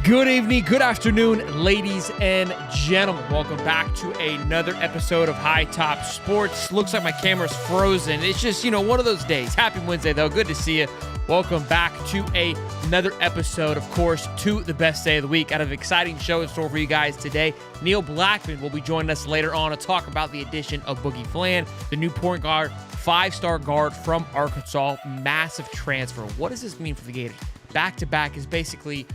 Good evening, good afternoon, ladies and gentlemen. Welcome back to another episode of High Top Sports. Looks like my camera's frozen. It's just, one of those days. Happy Wednesday, though. Good to see you. Welcome back to another episode, of course, to the best day of the week. Got an exciting show in store for you guys today. Neil Blackmon will be joining us later on to talk about the addition of Boogie Flan, the new point guard, five-star guard from Arkansas. Massive transfer. What does this mean for the Gators? Back-to-back is basically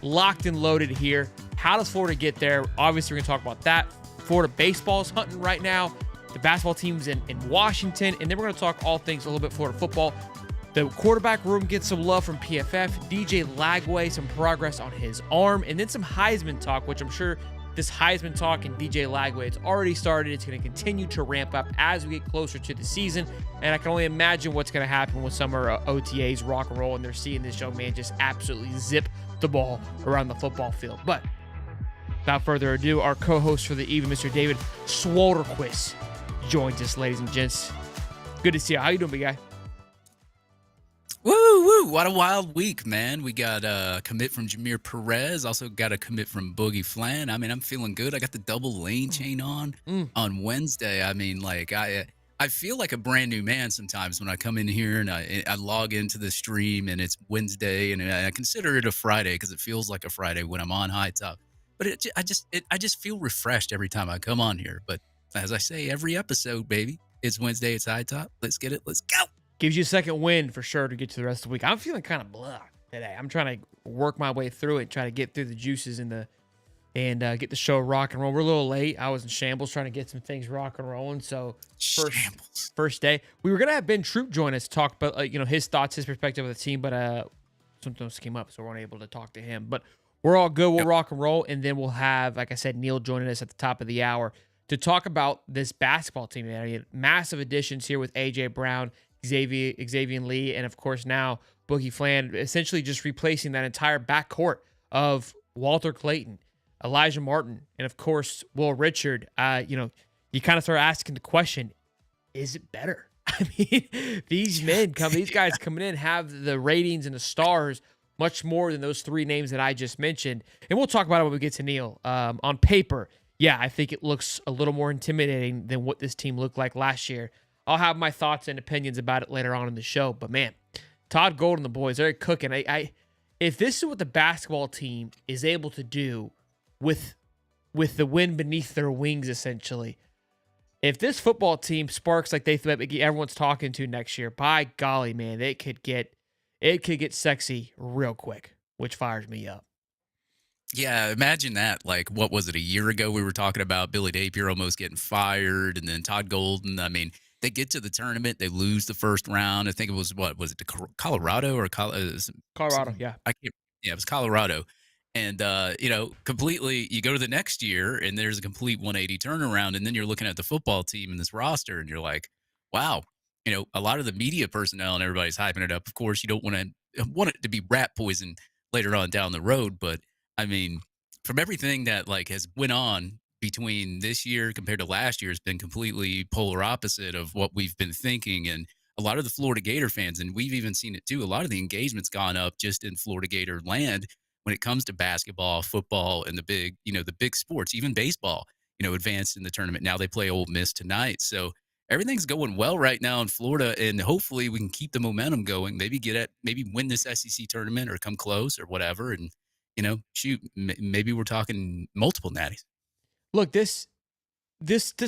locked and loaded here. How does Florida get there? Obviously, we're going to talk about that. Florida baseball's hunting right now. The basketball team's in Washington. And then we're going to talk all things a little bit Florida football. The quarterback room gets some love from PFF. DJ Lagway, some progress on his arm. And then some Heisman talk, which I'm sure this Heisman talk and DJ Lagway, it's already started. It's going to continue to ramp up as we get closer to the season. And I can only imagine what's going to happen with summer OTAs, rock and roll, and they're seeing this young man just absolutely zip the ball around the football field. But without further ado, our co-host for the evening, Mr. David Swalderquist, joins us, ladies and gents. Good to see you. How you doing, big guy? Woo! What a wild week, man. We got a commit from Jameer Perez. Also got a commit from Boogie Flan. I mean, I'm feeling good. I got the double lane chain on Wednesday. I mean, I feel like a brand new man sometimes when I come in here and I log into the stream and it's Wednesday and I consider it a Friday because it feels like a Friday when I'm on High Top. But I just feel refreshed every time I come on here. But as I say, every episode, baby, it's Wednesday, it's High Top. Let's get it. Let's go. Gives you a second win for sure to get to the rest of the week. I'm feeling kind of blah today. I'm trying to work my way through it, try to get through the juices and get the show rock and roll. We're a little late. I was in shambles trying to get some things rock and rolling. So first day, we were gonna have Ben Troop join us to talk about his thoughts, his perspective of the team, but something else came up, so we weren't able to talk to him. But we're all good. We'll rock and roll, and then we'll have, like I said, Neil joining us at the top of the hour to talk about this basketball team. Massive additions here with AJ Brown, Xavier Lee, and of course now Boogie Flan, essentially just replacing that entire backcourt of Walter Clayton, Elijah Martin, and of course Will Richard. You kind of start asking the question, is it better? I mean, these guys coming in have the ratings and the stars much more than those three names that I just mentioned. And we'll talk about it when we get to Neil. On paper, yeah, I think it looks a little more intimidating than what this team looked like last year. I'll have my thoughts and opinions about it later on in the show. But man, Todd Gold and the boys, they're cooking. If this is what the basketball team is able to do with the wind beneath their wings, essentially, if this football team sparks like everyone's talking to next year, by golly, man, it could get sexy real quick, which fires me up. Yeah, imagine that. Like, what was it, a year ago we were talking about Billy Napier almost getting fired, and then Todd Golden. I mean, they get to the tournament, they lose the first round. I think it was, Colorado or Colorado, yeah. It was Colorado. And, completely, you go to the next year and there's a complete 180 turnaround. And then you're looking at the football team in this roster and you're like, wow, a lot of the media personnel and everybody's hyping it up. Of course, you don't want it to be rat poison later on down the road. But I mean, from everything that has went on between this year compared to last year has been completely polar opposite of what we've been thinking. And a lot of the Florida Gator fans, and we've even seen it too, a lot of the engagement's gone up just in Florida Gator land when it comes to basketball, football, and the big sports, even baseball, advanced in the tournament. Now they play Ole Miss tonight. So everything's going well right now in Florida, and hopefully we can keep the momentum going, maybe win this SEC tournament or come close or whatever. And, maybe we're talking multiple natties. Look, this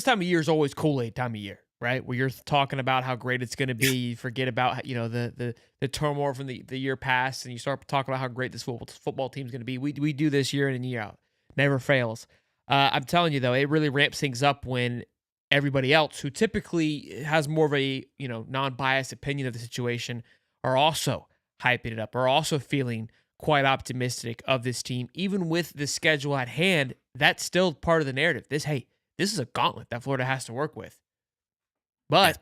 time of year is always Kool-Aid time of year, right? Where you're talking about how great it's going to be. You forget about, the turmoil from the year past, and you start talking about how great this football team is going to be. We do this year in and year out. Never fails. I'm telling you, though, it really ramps things up when everybody else, who typically has more of a, non-biased opinion of the situation, are also hyping it up, are also feeling quite optimistic of this team. Even with the schedule at hand, that's still part of the narrative. This is a gauntlet that Florida has to work with. But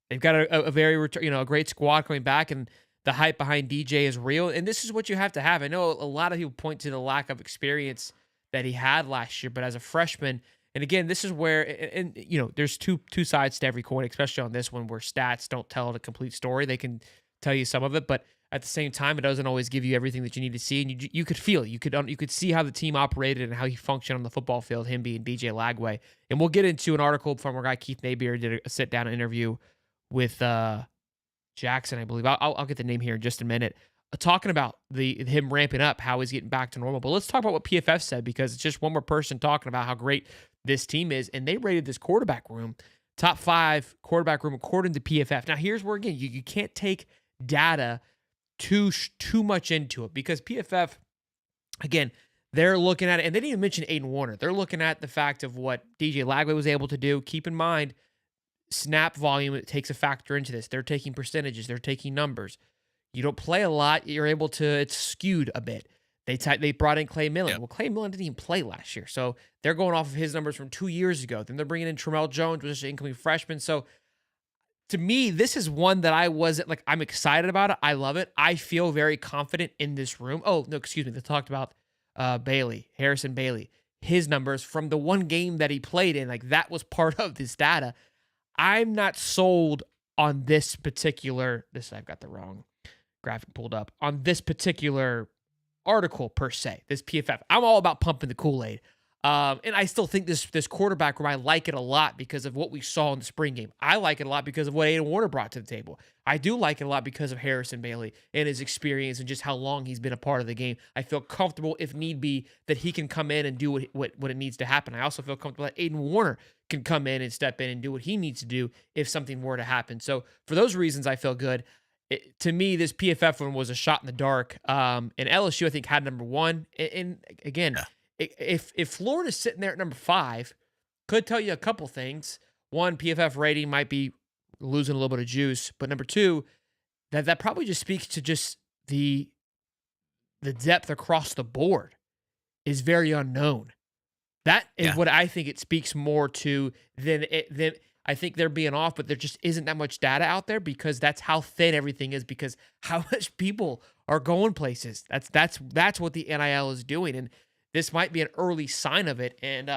they've got a great squad coming back, and the hype behind DJ is real. And this is what you have to have. I know a lot of people point to the lack of experience that he had last year, but as a freshman, and again, this is where, and there's two sides to every coin, especially on this one where stats don't tell the complete story. They can tell you some of it, but At the same time, it doesn't always give you everything that you need to see, and you could feel it. You could see how the team operated and how he functioned on the football field. Him being DJ Lagway, and we'll get into an article from our guy Keith Nabier did a sit down interview with Jackson, I believe. I'll get the name here in just a minute. Talking about the him ramping up, how he's getting back to normal. But let's talk about what PFF said, because it's just one more person talking about how great this team is, and they rated this quarterback room top 5 quarterback room according to PFF. Now, here's where again you can't take data too much into it, because PFF, again, they're looking at it, and they didn't even mention Aiden Warner. They're looking at the fact of what DJ Lagway was able to do. Keep in mind, snap volume, it takes a factor into this. They're taking percentages, they're taking numbers. You don't play a lot, you're able to, it's skewed a bit. They brought in Clay Millen. Yep. Well, Clay Millen didn't even play last year, so they're going off of his numbers from 2 years ago. Then they're bringing in Tramel Jones, which is an incoming freshman. So to me, this is one that I wasn't like, I'm excited about it. I love it. I feel very confident in this room. Oh, no, excuse me. They talked about Harrison Bailey. His numbers from the one game that he played in, like that was part of this data. I'm not sold on this particular, I've got the wrong graphic pulled up, on this particular article per se, this PFF. I'm all about pumping the Kool-Aid. And I still think this quarterback room, I like it a lot because of what we saw in the spring game. I like it a lot because of what Aiden Warner brought to the table. I do like it a lot because of Harrison Bailey and his experience and just how long he's been a part of the game. I feel comfortable, if need be, that he can come in and do what it needs to happen. I also feel comfortable that Aiden Warner can come in and step in and do what he needs to do if something were to happen. So for those reasons, I feel good. To me, this PFF one was a shot in the dark. And LSU, I think, had number 1. And again, if Florida's sitting there at number 5, could tell you a couple things. One, PFF rating might be losing a little bit of juice. But number 2, that probably just speaks to just the depth across the board is very unknown. That is what I think it speaks more to than I think they're being off, but there just isn't that much data out there because that's how thin everything is, because how much people are going places. That's what the NIL is doing, and this might be an early sign of it. And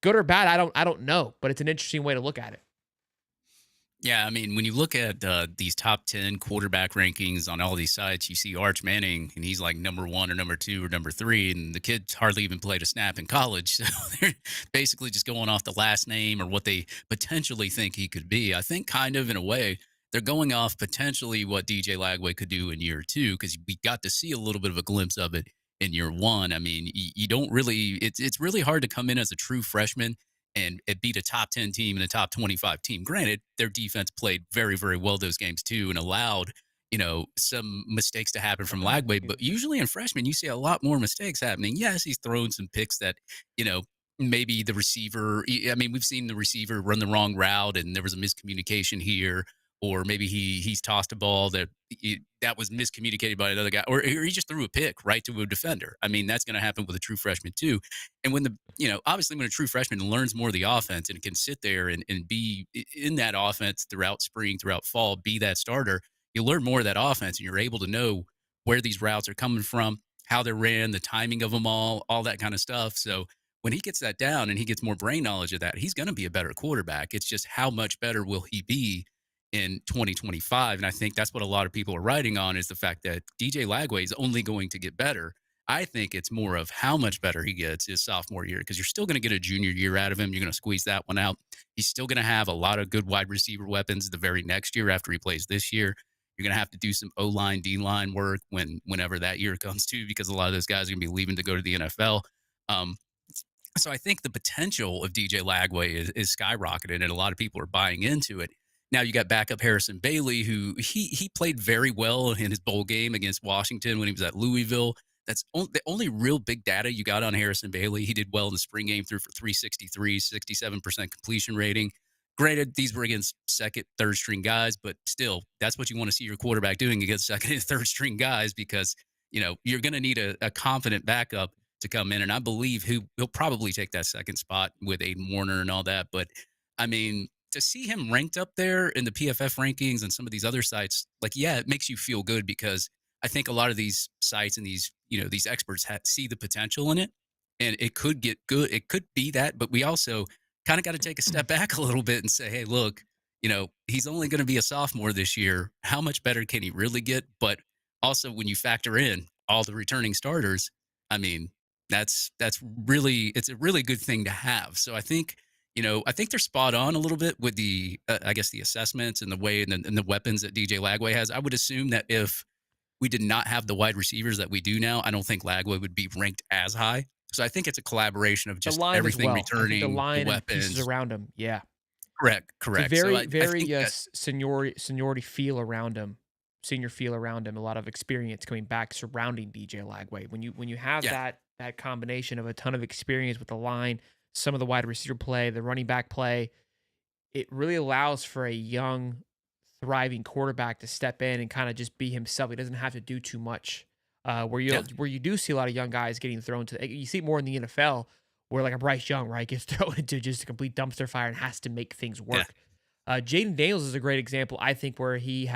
good or bad, I don't know, but it's an interesting way to look at it. Yeah, I mean, when you look at these top 10 quarterback rankings on all these sites, you see Arch Manning, and he's like number 1 or number 2 or number 3, and the kid's hardly even played a snap in college. So they're basically just going off the last name or what they potentially think he could be. I think kind of in a way, they're going off potentially what DJ Lagway could do in year 2, because we got to see a little bit of a glimpse of it in year 1. I mean, you don't really, it's really hard to come in as a true freshman and it beat a top 10 team and a top 25 team. Granted, their defense played very, very well those games too and allowed, some mistakes to happen from Lagway. But usually in freshmen, you see a lot more mistakes happening. Yes, he's throwing some picks that, maybe the receiver, I mean, we've seen the receiver run the wrong route and there was a miscommunication here. Or maybe he's tossed a ball that was miscommunicated by another guy, or he just threw a pick right to a defender. I mean, that's going to happen with a true freshman too. And when obviously when a true freshman learns more of the offense and can sit there and be in that offense throughout spring, throughout fall, be that starter, you learn more of that offense and you're able to know where these routes are coming from, how they're ran, the timing of them all that kind of stuff. So when he gets that down and he gets more brain knowledge of that, he's going to be a better quarterback. It's just how much better will he be in 2025. And I think that's what a lot of people are writing on, is the fact that DJ Lagway is only going to get better. I think it's more of how much better he gets his sophomore year, because you're still going to get a junior year out of him. You're going to squeeze that one out. He's still going to have a lot of good wide receiver weapons the very next year after he plays this year. You're going to have to do some O-line, D-line work whenever that year comes too, because a lot of those guys are going to be leaving to go to the NFL. So I think the potential of DJ Lagway is skyrocketed, and a lot of people are buying into it. Now you got backup Harrison Bailey, who he played very well in his bowl game against Washington when he was at Louisville. That's the only real big data you got on Harrison Bailey. He did well in the spring game, threw for 363, 67% completion rating. Granted, these were against second, third string guys, but still, that's what you want to see your quarterback doing against second and third string guys, because you're going to need a confident backup to come in. And I believe he'll probably take that second spot with Aiden Warner and all that. But I mean, to see him ranked up there in the PFF rankings and some of these other sites, it makes you feel good, because I think a lot of these sites and these experts see the potential in it, and it could get good. It could be that, but we also kind of got to take a step back a little bit and say, hey, look, he's only going to be a sophomore this year. How much better can he really get? But Also, when you factor in all the returning starters, I mean, that's really it's a really good thing to have. So I think, I think they're spot on a little bit with the I guess the assessments and the way and the weapons that DJ Lagway has. I would assume that if we did not have the wide receivers that we do now, I don't think Lagway would be ranked as high. So I think it's a collaboration of The just line as everything well. I think the returning, the line and pieces weapons. around him. Yeah. Correct, It's a correct. So very, I very think that seniority feel around him, senior feel around him. A lot of experience coming back surrounding DJ Lagway. When you have yeah, that combination of a ton of experience with the line, some of the wide receiver play, the running back play, it really allows for a young, thriving quarterback to step in and kind of just be himself. He doesn't have to do too much. yeah, Where you do see a lot of young guys getting thrown to, you see it more in the NFL, where like a Bryce Young, right, gets thrown into just a complete dumpster fire and has to make things yeah, work. Jaden Daniels is a great example, I think, where he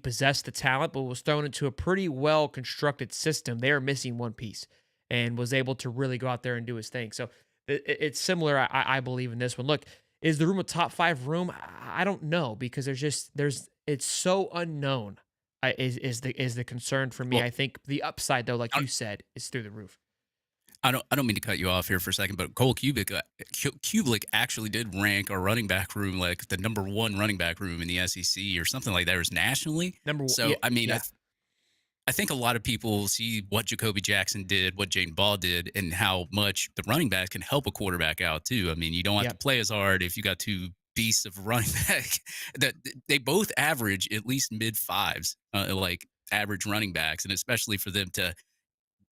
possessed the talent, but was thrown into a pretty well constructed system. They are missing one piece, and was able to really go out there and do his thing. So it's similar, I believe, in this one. Look, is the room a top five room? I don't know, because there's it's so unknown. Is the concern for me? well, I think the upside, though, like I you said, is through the roof. I don't mean to cut you off here for a second, but Cole Kubiak actually did rank our running back room like the number one running back room in the SEC or something like that, or nationally. Number one, So yeah, I mean, yeah, I think a lot of people see what Jacoby Jackson did, what Jaden Ball did, and how much the running back can help a quarterback out too. I mean, you don't have yeah. to play as hard if you got two beasts of running back that they both average at least mid fives, like average running backs, and especially for them to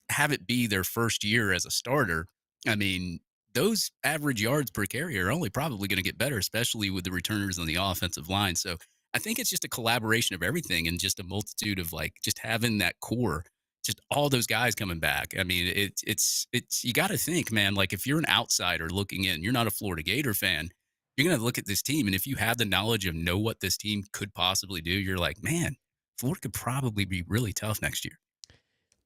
have it be their first year as a starter, I mean, those average yards per carry are only probably going to get better, especially with the returners on the offensive line. So I think it's just a collaboration of everything and just a multitude of like just having that core, just all those guys coming back. I mean, it's you got to think, man. Like if you're an outsider looking in, you're not a Florida Gator fan. You're going to look at this team, and if you have the knowledge of know what this team could possibly do, you're like, man, Florida could probably be really tough next year.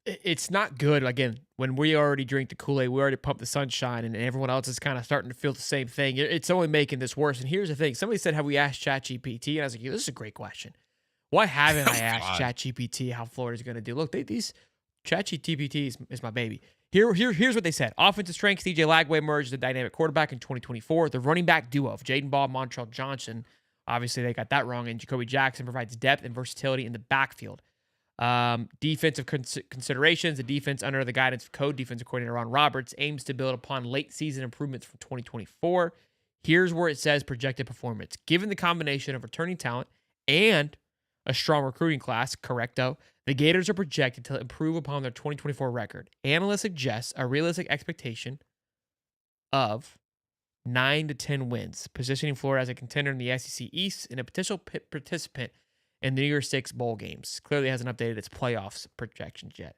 It's not good. Again, when we already drink the Kool-Aid, we already pump the sunshine, and everyone else is kind of starting to feel the same thing. It's only making this worse. And here's the thing: somebody said, "Have we asked ChatGPT?" And I was like, "This is a great question. Why haven't Oh I asked God. ChatGPT how Florida's going to do?" Look, these ChatGPT is my baby. Here's what they said: offensive strength, DJ Lagway emerged as a dynamic quarterback in 2024. The running back duo of Jaden Ball, Montrell Johnson. Obviously, they got that wrong. And Jacoby Jackson provides depth and versatility in the backfield. Defensive considerations. The defense, under the guidance of co-defensive coordinator Ron Roberts, aims to build upon late season improvements from 2024. Here's where it says projected performance. Given the combination of returning talent and a strong recruiting class, correcto, the Gators are projected to improve upon their 2024 record. Analysts suggest a realistic expectation of 9 to 10 wins, positioning Florida as a contender in the SEC East and a potential participant in the New Year's Six bowl games. Clearly hasn't updated its playoffs projections yet.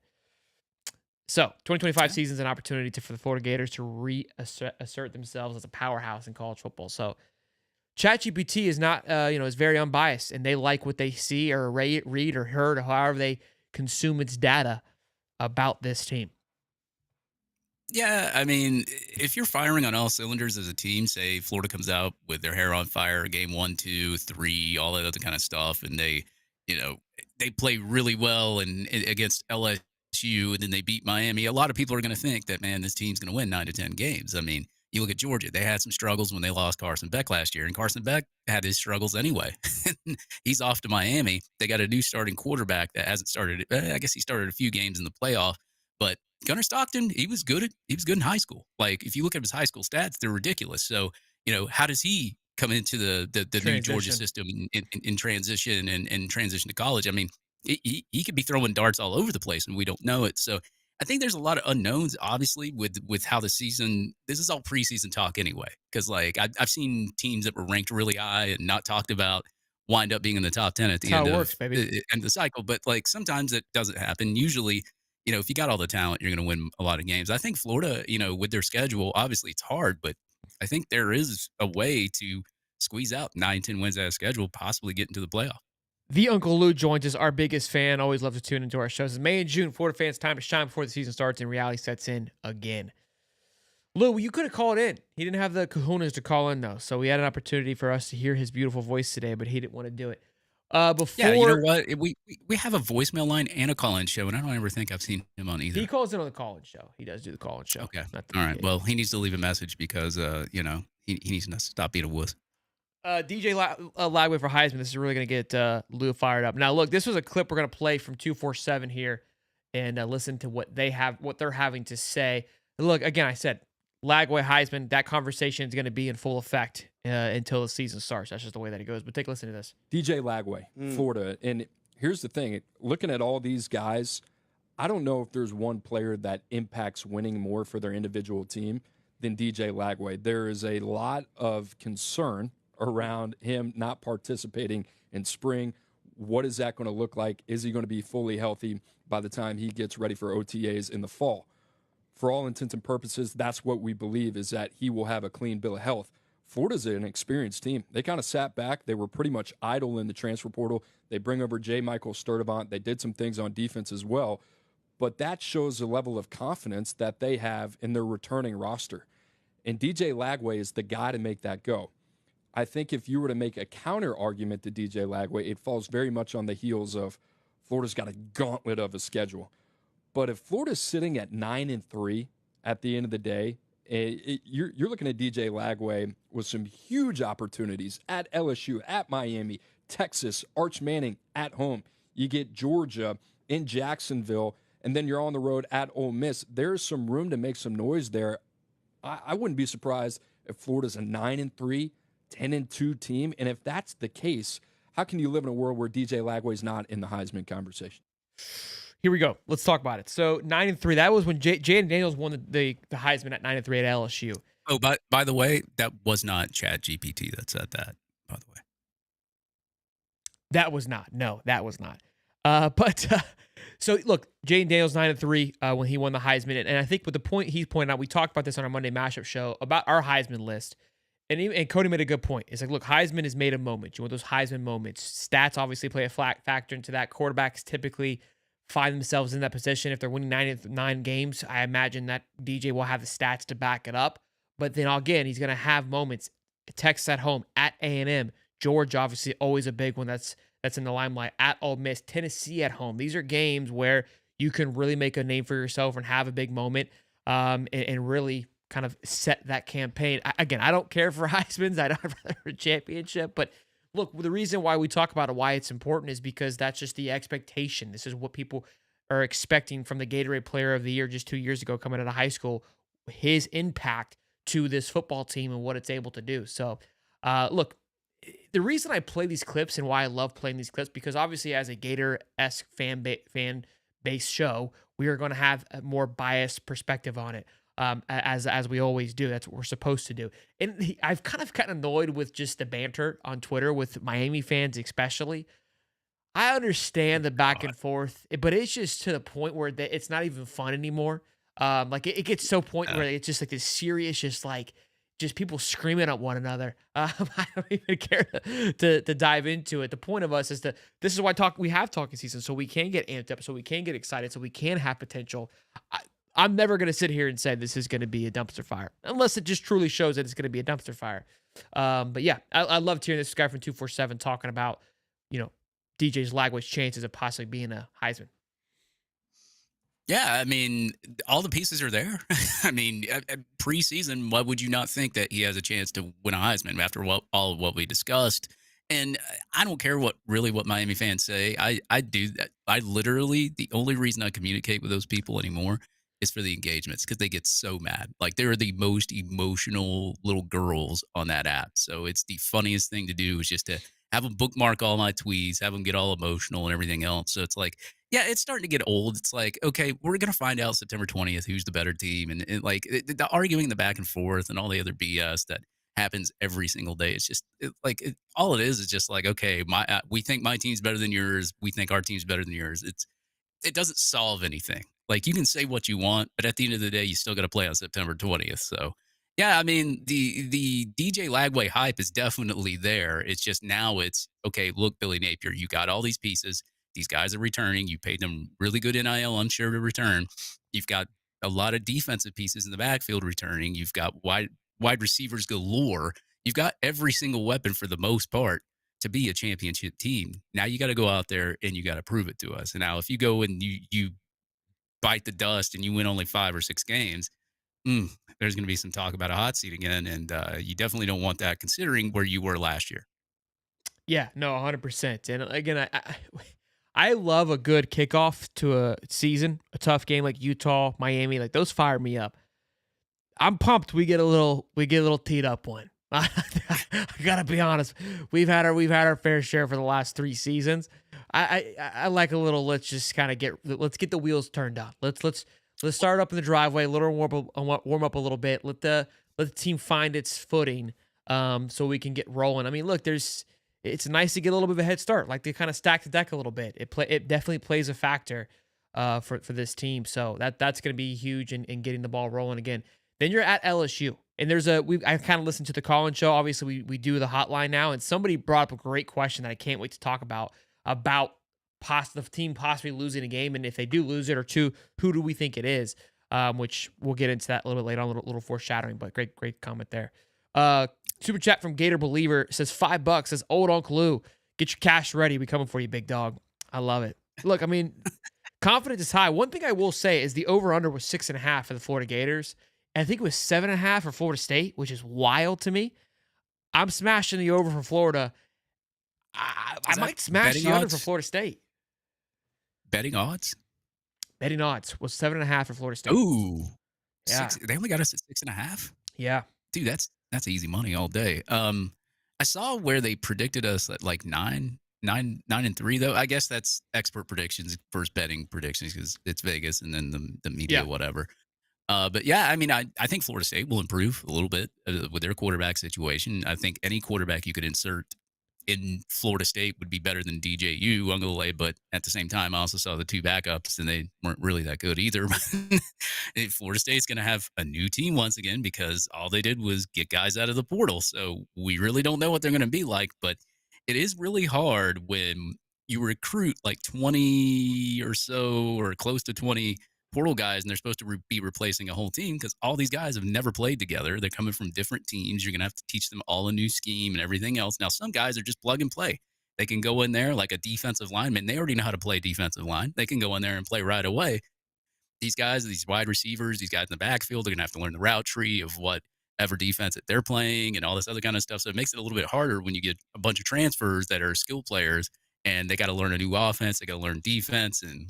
So, 2025 Yeah. season is an opportunity for the Florida Gators to reassert themselves as a powerhouse in college football. So, ChatGPT is not, is very unbiased, and they like what they see or read or heard or however they consume its data about this team. Yeah, I mean, if you're firing on all cylinders as a team, say Florida comes out with their hair on fire, game one, two, three, all that other kind of stuff, and you know, they play really well and against LSU, and then they beat Miami. A lot of people are going to think that man, this team's going to win 9 to 10 games. I mean, you look at Georgia; they had some struggles when they lost Carson Beck last year, and Carson Beck had his struggles anyway. He's off to Miami. They got a new starting quarterback that hasn't started. I guess he started a few games in the playoff, but Gunnar Stockton, he was good in high school. Like if you look at his high school stats, they're ridiculous. So, how does he come into the new Georgia Transition. system in transition and transition to college? I mean, he could be throwing darts all over the place and we don't know it. So I think there's a lot of unknowns, obviously, with how the season. This is all preseason talk anyway, because like I've seen teams that were ranked really high and not talked about wind up being in the top 10 at That's the how end it of works, baby. the cycle. But like sometimes it doesn't happen. Usually if you got all the talent, you're going to win a lot of games. I think Florida, with their schedule, obviously it's hard, but I think there is a way to squeeze out 9, 10 wins out of schedule, possibly get into the playoff. The Uncle Lou joins us, our biggest fan. Always love to tune into our shows. It's May and June, Florida fans, time to shine before the season starts and reality sets in again. Lou, you could have called in. He didn't have the kahunas to call in, though. So we had an opportunity for us to hear his beautiful voice today, but he didn't want to do it. Yeah, you know Before what? We have a voicemail line and a call-in show, and I don't ever think I've seen him on he either. calls in on the call-in show. He does do the call-in show. Okay. Not the All right. yeah. Well, he needs to leave a message because, he needs to stop being a wuss. DJ Lagway for Heisman. This is really going to get Lou fired up. Now, look, this was a clip we're going to play from 247 here and listen to what they're having to say. Look, again, I said Lagway Heisman. That conversation is going to be in full effect until the season starts. That's just the way that it goes. But take a listen to this. DJ Lagway, Florida. And here's the thing, looking at all these guys, I don't know if there's one player that impacts winning more for their individual team than DJ Lagway. There is a lot of concern around him not participating in spring. What is that going to look like? Is he going to be fully healthy by the time he gets ready for OTAs in the fall? For all intents and purposes, that's what we believe, is that he will have a clean bill of health. Florida's an experienced team. They kind of sat back. They were pretty much idle in the transfer portal. They bring over J. Michael Sturdivant. They did some things on defense as well. But that shows the level of confidence that they have in their returning roster. And DJ Lagway is the guy to make that go. I think if you were to make a counter argument to DJ Lagway, it falls very much on the heels of Florida's got a gauntlet of a schedule. But if Florida's sitting at 9-3 at the end of the day, you're looking at DJ Lagway with some huge opportunities at LSU, at Miami, Texas, Arch Manning at home. You get Georgia in Jacksonville, and then you're on the road at Ole Miss. There's some room to make some noise there. I wouldn't be surprised if Florida's a 9-3, 10-2 team. And if that's the case, how can you live in a world where DJ Lagway's not in the Heisman conversation? Here we go. Let's talk about it. So 9-3. That was when Jaden Daniels won the Heisman at 9-3 at LSU. Oh, by the way, that was not Chad GPT that said that, by the way. That was not. No, that was not. So look, Jaden Daniels 9-3 when he won the Heisman, and I think with the point he's pointing out, we talked about this on our Monday mashup show about our Heisman list, and Cody made a good point. It's like, look, Heisman is made of moments. You want those Heisman moments. Stats obviously play a factor into that. Quarterbacks typically find themselves in that position if they're winning 9 games. I imagine that DJ will have the stats to back it up. But then again, he's going to have moments. Texas at home, at A&M, Georgia obviously always a big one that's in the limelight, at Ole Miss, Tennessee at home. These are games where you can really make a name for yourself and have a big moment and really kind of set that campaign. Again, I don't care for Heisman's. I don't rather for a championship. But look, the reason why we talk about it, why it's important, is because that's just the expectation. This is what people are expecting from the Gatorade Player of the Year just 2 years ago coming out of high school, his impact to this football team and what it's able to do. So, look, the reason I play these clips and why I love playing these clips, because obviously as a Gator-esque fan-based show, we are going to have a more biased perspective on it, as we always do. That's what we're supposed to do. And I've kind of gotten annoyed with just the banter on Twitter with Miami fans especially. I understand the back and forth, but it's just to the point where it's not even fun anymore. Like it gets so point where it's just like this serious, just people screaming at one another. I don't even care to dive into it. The point of us is this is why we have talking season, so we can get amped up, so we can get excited, so we can have potential. I'm never going to sit here and say this is going to be a dumpster fire, unless it just truly shows that it's going to be a dumpster fire. But yeah, I loved hearing this guy from 247 talking about, DJ's Lagway's chances of possibly being a Heisman. Yeah, I mean, all the pieces are there. I mean, preseason, why would you not think that he has a chance to win a Heisman after all of what we discussed? And I don't care what Miami fans say. I do that. I literally, the only reason I communicate with those people anymore is for the engagements, because they get so mad. Like, they're the most emotional little girls on that app. So it's the funniest thing to do is just to have them bookmark all my tweets, have them get all emotional and everything else. So it's like, yeah, it's starting to get old. It's like, okay, we're going to find out September 20th who's the better team. And the arguing the back and forth and all the other BS that happens every single day. It's just all it is just like, okay, we think my team's better than yours. We think our team's better than yours. It doesn't solve anything. Like, you can say what you want, but at the end of the day, you still got to play on September 20th. So, yeah, I mean, the DJ Lagway hype is definitely there. It's just now it's, okay, look, Billy Napier, you got all these pieces. These guys are returning. You paid them really good NIL, I'm sure, to return. You've got a lot of defensive pieces in the backfield returning. You've got wide receivers galore. You've got every single weapon for the most part. to be a championship team. Now you got to go out there and you got to prove it to us. And now if you go and you bite the dust and you win only 5 or 6 games, there's going to be some talk about a hot seat again, and you definitely don't want that considering where you were last year. Yeah, no, 100%. And again, I love a good kickoff to a season, a tough game like Utah, Miami, like those fire me up. I'm pumped. We get a little teed up one. I gotta be honest. We've had our fair share for the last 3 seasons. I like a little. Let's just kind of let's get the wheels turned up. Let's start up in the driveway, a little warm up a little bit. Let the team find its footing, so we can get rolling. I mean, look, it's nice to get a little bit of a head start, like to kind of stack the deck a little bit. It definitely plays a factor, for this team. So that's going to be huge in getting the ball rolling again. Then you're at LSU, and I kind of listened to the call-in show. Obviously, we do the hotline now, and somebody brought up a great question that I can't wait to talk about the team possibly losing a game, and if they do lose it or two, who do we think it is? Which we'll get into that a little bit later on, a little foreshadowing, but great comment there. Super chat from Gator Believer says $5, says old Uncle Lou, get your cash ready. We coming for you, big dog. I love it. Look, I mean, confidence is high. One thing I will say is the over-under was 6.5 for the Florida Gators. And I think it was 7.5 for Florida State, which is wild to me. I'm smashing the over for Florida. I might smash the under for Florida State. Betting odds? Betting odds was 7.5 for Florida State. Ooh. Yeah. They only got us at 6.5? Yeah. Dude, that's easy money all day. I saw where they predicted us at like 9-3 though. I guess that's expert predictions versus betting predictions because it's Vegas and then the media, whatever. But yeah, I mean, I think Florida State will improve a little bit with their quarterback situation. I think any quarterback you could insert in Florida State would be better than DJU, Ungolay, but at the same time, I also saw the 2 backups, and they weren't really that good either. Florida State's going to have a new team once again because all they did was get guys out of the portal. So we really don't know what they're going to be like, but it is really hard when you recruit like 20 or so or close to 20 portal guys, and they're supposed to be replacing a whole team because all these guys have never played together. They're coming from different teams. You're going to have to teach them all a new scheme and everything else. Now, some guys are just plug and play. They can go in there like a defensive lineman. They already know how to play defensive line. They can go in there and play right away. These guys, these wide receivers, these guys in the backfield, they're going to have to learn the route tree of whatever defense that they're playing and all this other kind of stuff. So it makes it a little bit harder when you get a bunch of transfers that are skill players and they got to learn a new offense. They got to learn defense and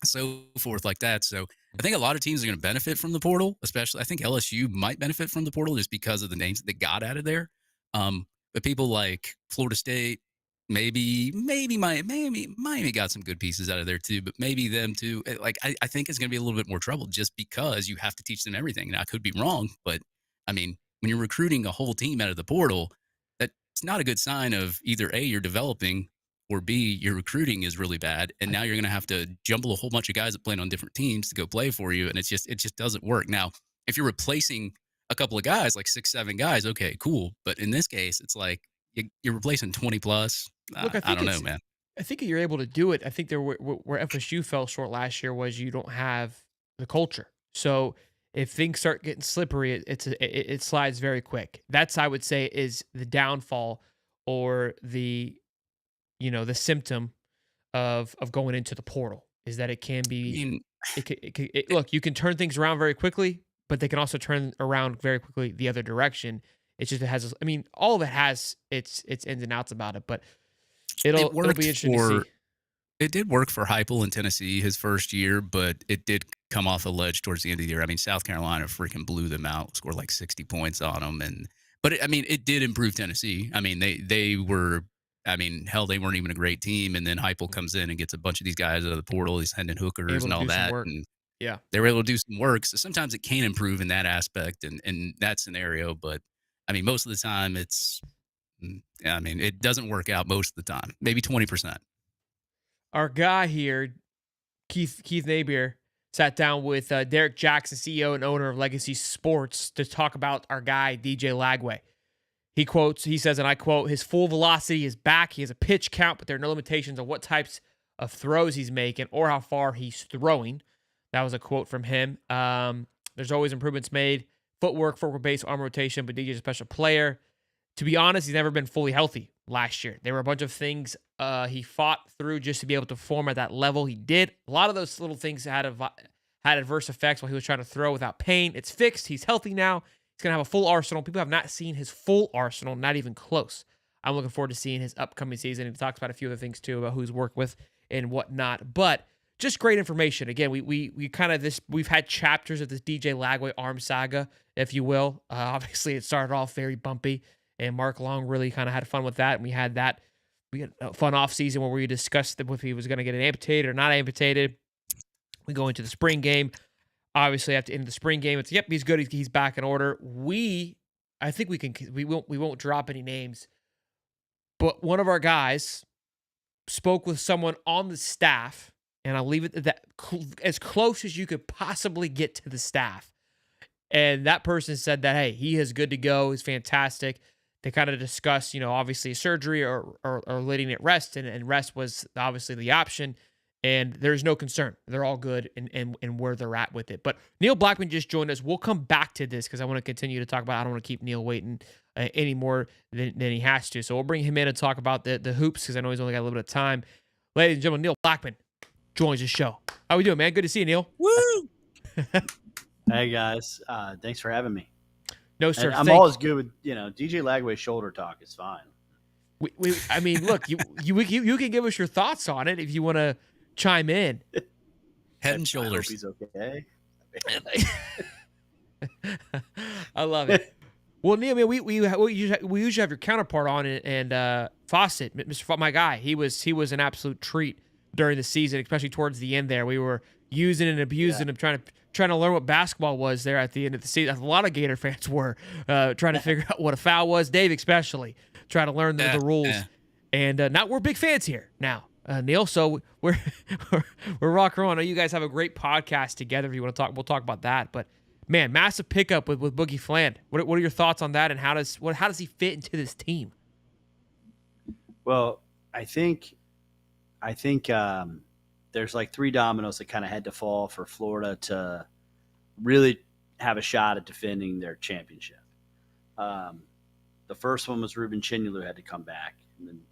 so forth like that. So I think a lot of teams are going to benefit from the portal, especially I think LSU might benefit from the portal just because of the names that they got out of there. But people like Florida State, maybe Miami got some good pieces out of there too, but maybe them too. Like I think it's going to be a little bit more trouble just because you have to teach them everything. Now I could be wrong, but I mean, when you're recruiting a whole team out of the portal, that's not a good sign of either A, you're developing, or B, your recruiting is really bad, and now you're going to have to jumble a whole bunch of guys that played on different teams to go play for you, and it just doesn't work. Now, if you're replacing a couple of guys, like 6-7 guys, okay, cool. But in this case, it's like you're replacing 20 plus. Look, I don't know, man. I think you're able to do it. I think where FSU fell short last year was you don't have the culture. So if things start getting slippery, it slides very quick. That's, I would say, is the downfall or the symptom of going into the portal is that it can be, look, you can turn things around very quickly, but they can also turn around very quickly the other direction. It's just, all of it has its ins and outs about it, but it'll be interesting to see. It did work for Heupel in Tennessee his first year, but it did come off the ledge towards the end of the year. I mean, South Carolina freaking blew them out, scored like 60 points on them. But it did improve Tennessee. I mean, they were, hell, they weren't even a great team. And then Heupel comes in and gets a bunch of these guys out of the portal, these Hendon Hookers and all that. And yeah, they were able to do some work. So sometimes it can improve in that aspect and that scenario. But most of the time it doesn't work out most of the time, maybe 20%. Our guy here, Keith Nabier, sat down with Derek Jackson, CEO and owner of Legacy Sports, to talk about our guy, DJ Lagway. He says, and I quote, his full velocity is back. He has a pitch count, but there are no limitations on what types of throws he's making or how far he's throwing. That was a quote from him. There's always improvements made. Footwork base, arm rotation, but DJ's a special player. to be honest, he's never been fully healthy last year. There were a bunch of things he fought through just to be able to perform at that level. He did. A lot of those little things had adverse effects while he was trying to throw without pain. It's fixed. He's healthy now. He's going to have a full arsenal. People have not seen his full arsenal, not even close. I'm looking forward to seeing his upcoming season. He talks about a few other things too, about who he's worked with and whatnot. But just great information. Again, we kind of we've had chapters of this DJ Lagway arm saga, if you will. Obviously, it started off very bumpy, and Mark Long really kind of had fun with that. And we had a fun off season where we discussed if he was going to get it amputated or not amputated. We go into the spring game. Obviously, at the end of the spring game, it's he's good. He's back in order. I think we won't drop any names, but one of our guys spoke with someone on the staff, and I'll leave it at that, as close as you could possibly get to the staff. And that person said that, hey, he is good to go. He's fantastic. They kind of discussed, obviously surgery or letting it rest, and rest was obviously the option. And there's no concern. They're all good and where they're at with it. But Neil Blackmon just joined us. We'll come back to this because I want to continue to talk about. I don't want to keep Neil waiting any more than he has to. So we'll bring him in and talk about the hoops because I know he's only got a little bit of time. Ladies and gentlemen, Neil Blackmon joins the show. How we doing, man? Good to see you, Neil. Woo! Hey guys, thanks for having me. No, sir. And I'm always good with DJ Lagway shoulder talk is fine. I mean, look, you can give us your thoughts on it if you want to chime in. Head and shoulders. I hope he's okay. I love it. Well, Neil, man, we usually have your counterpart on it, and Fawcett, my guy, he was an absolute treat during the season, especially towards the end there. We were using and abusing him, trying to learn what basketball was there at the end of the season. A lot of Gator fans were trying to figure out what a foul was. Dave especially trying to learn the rules. Yeah. And now we're big fans here now, Neil. So we're rocking on. I know you guys have a great podcast together. If you want to talk, we'll talk about that. But man, massive pickup with Boogie Fland. What are your thoughts on that? And how does he fit into this team? Well, I think there's like three dominoes that kind of had to fall for Florida to really have a shot at defending their championship. The first one was Ruben Chinyalu had to come back,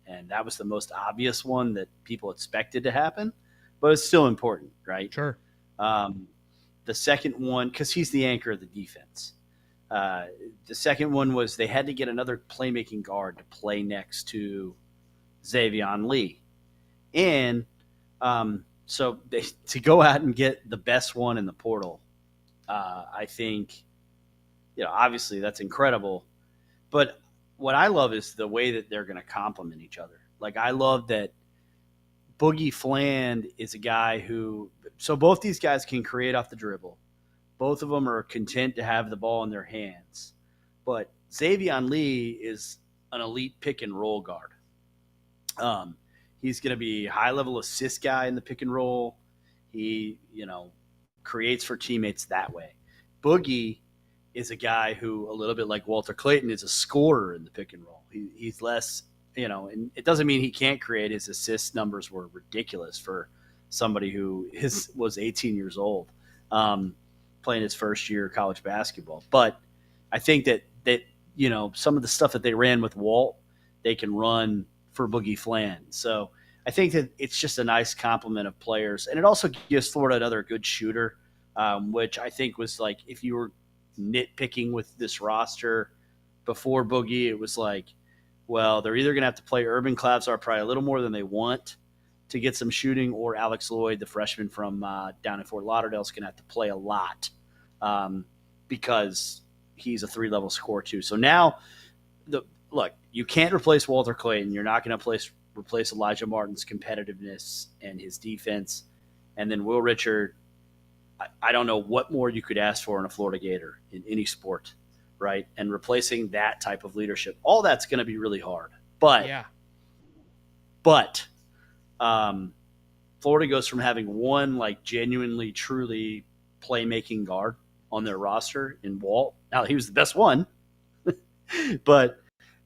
and that was the most obvious one that people expected to happen, but it's still important, right? Sure. The second one, because he's the anchor of the defense. The second one was they had to get another playmaking guard to play next to Xavion Lee. And so to go out and get the best one in the portal, I think, obviously that's incredible. But what I love is the way that they're going to complement each other. Like, I love that Boogie Fland is a guy who – so both these guys can create off the dribble. Both of them are content to have the ball in their hands. But Xavion Lee is an elite pick and roll guard. He's going to be a high-level assist guy in the pick and roll. He, creates for teammates that way. Boogie is a guy who, a little bit like Walter Clayton, is a scorer in the pick and roll. He's less, and it doesn't mean he can't create. His assist numbers were ridiculous for somebody who was 18 years old, playing his first year of college basketball. But I think that some of the stuff that they ran with Walt, they can run for Boogie Fland. So I think that it's just a nice complement of players. And it also gives Florida another good shooter, which I think was like, if you were nitpicking with this roster before Boogie, it was like, well, they're either going to have to play Urban Clavsar probably a little more than they want to get some shooting, or Alex Lloyd, the freshman from down in Fort Lauderdale, is going to have to play a lot because he's a three-level scorer too. So now, look, you can't replace Walter Clayton. You're not going to replace Elijah Martin's competitiveness and his defense. And then Will Richard, I don't know what more you could ask for in a Florida Gator in any sport, right? And replacing that type of leadership, all that's going to be really hard. But Florida goes from having one like genuinely, truly playmaking guard on their roster in Walt. Now, he was the best one, but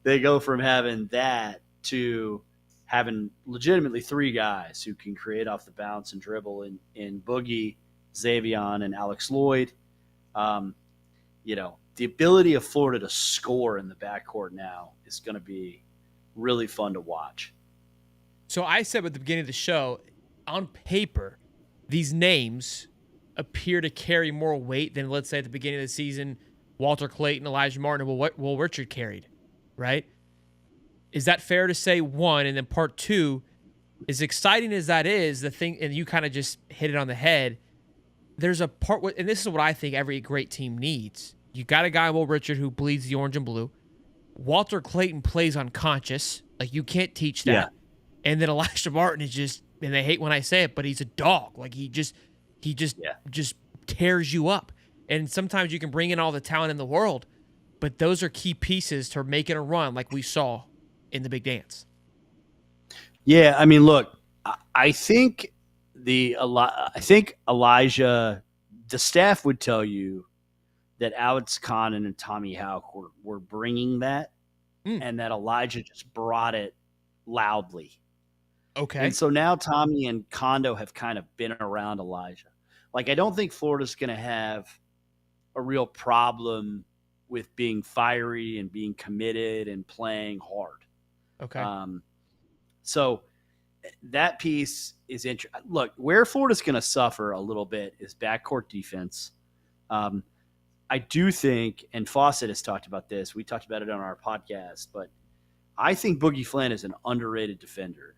they go from having that to having legitimately three guys who can create off the bounce and dribble in Boogie, Xavion, and Alex Lloyd. the ability of Florida to score in the backcourt now is going to be really fun to watch. So I said at the beginning of the show, on paper, these names appear to carry more weight than, let's say, at the beginning of the season, Walter Clayton, Elijah Martin, and Will Richard carried, right? Is that fair to say, one? And then part two, as exciting as that is, the thing, and you kind of just hit it on the head, there's a part, and this is what I think every great team needs. You got a guy, Will Richard, who bleeds the orange and blue. Walter Clayton plays unconscious. Like, you can't teach that. Yeah. And then Elijah Martin is just, and they hate when I say it, but he's a dog. Like, he just tears you up. And sometimes you can bring in all the talent in the world, but those are key pieces to making a run like we saw in the big dance. Yeah, I mean, look, I think Elijah, the staff would tell you that Alex Connon and Tommy Houck were bringing that, and that Elijah just brought it loudly. Okay. And so now Tommy and Kondo have kind of been around Elijah. Like, I don't think Florida's going to have a real problem with being fiery and being committed and playing hard. Okay. So that piece is interesting. Look, where Florida's going to suffer a little bit is backcourt defense. I do think, and Fawcett has talked about this, we talked about it on our podcast, but I think Boogie Flynn is an underrated defender.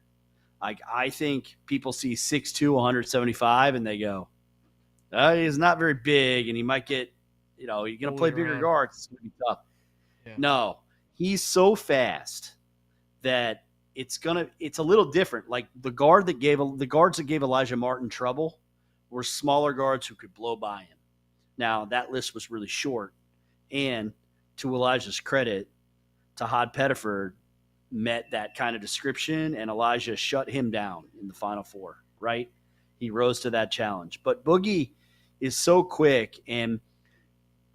Like, I think people see 6'2", 175, and they go, he's not very big, and he might get, you're going to play bigger guards. It's going to be tough. Yeah. No, he's so fast that it's a little different. Like, the guards that gave Elijah Martin trouble were smaller guards who could blow by him. Now, that list was really short, and to Elijah's credit, Tahad Pettiford met that kind of description, and Elijah shut him down in the Final Four, right? He rose to that challenge. But Boogie is so quick, and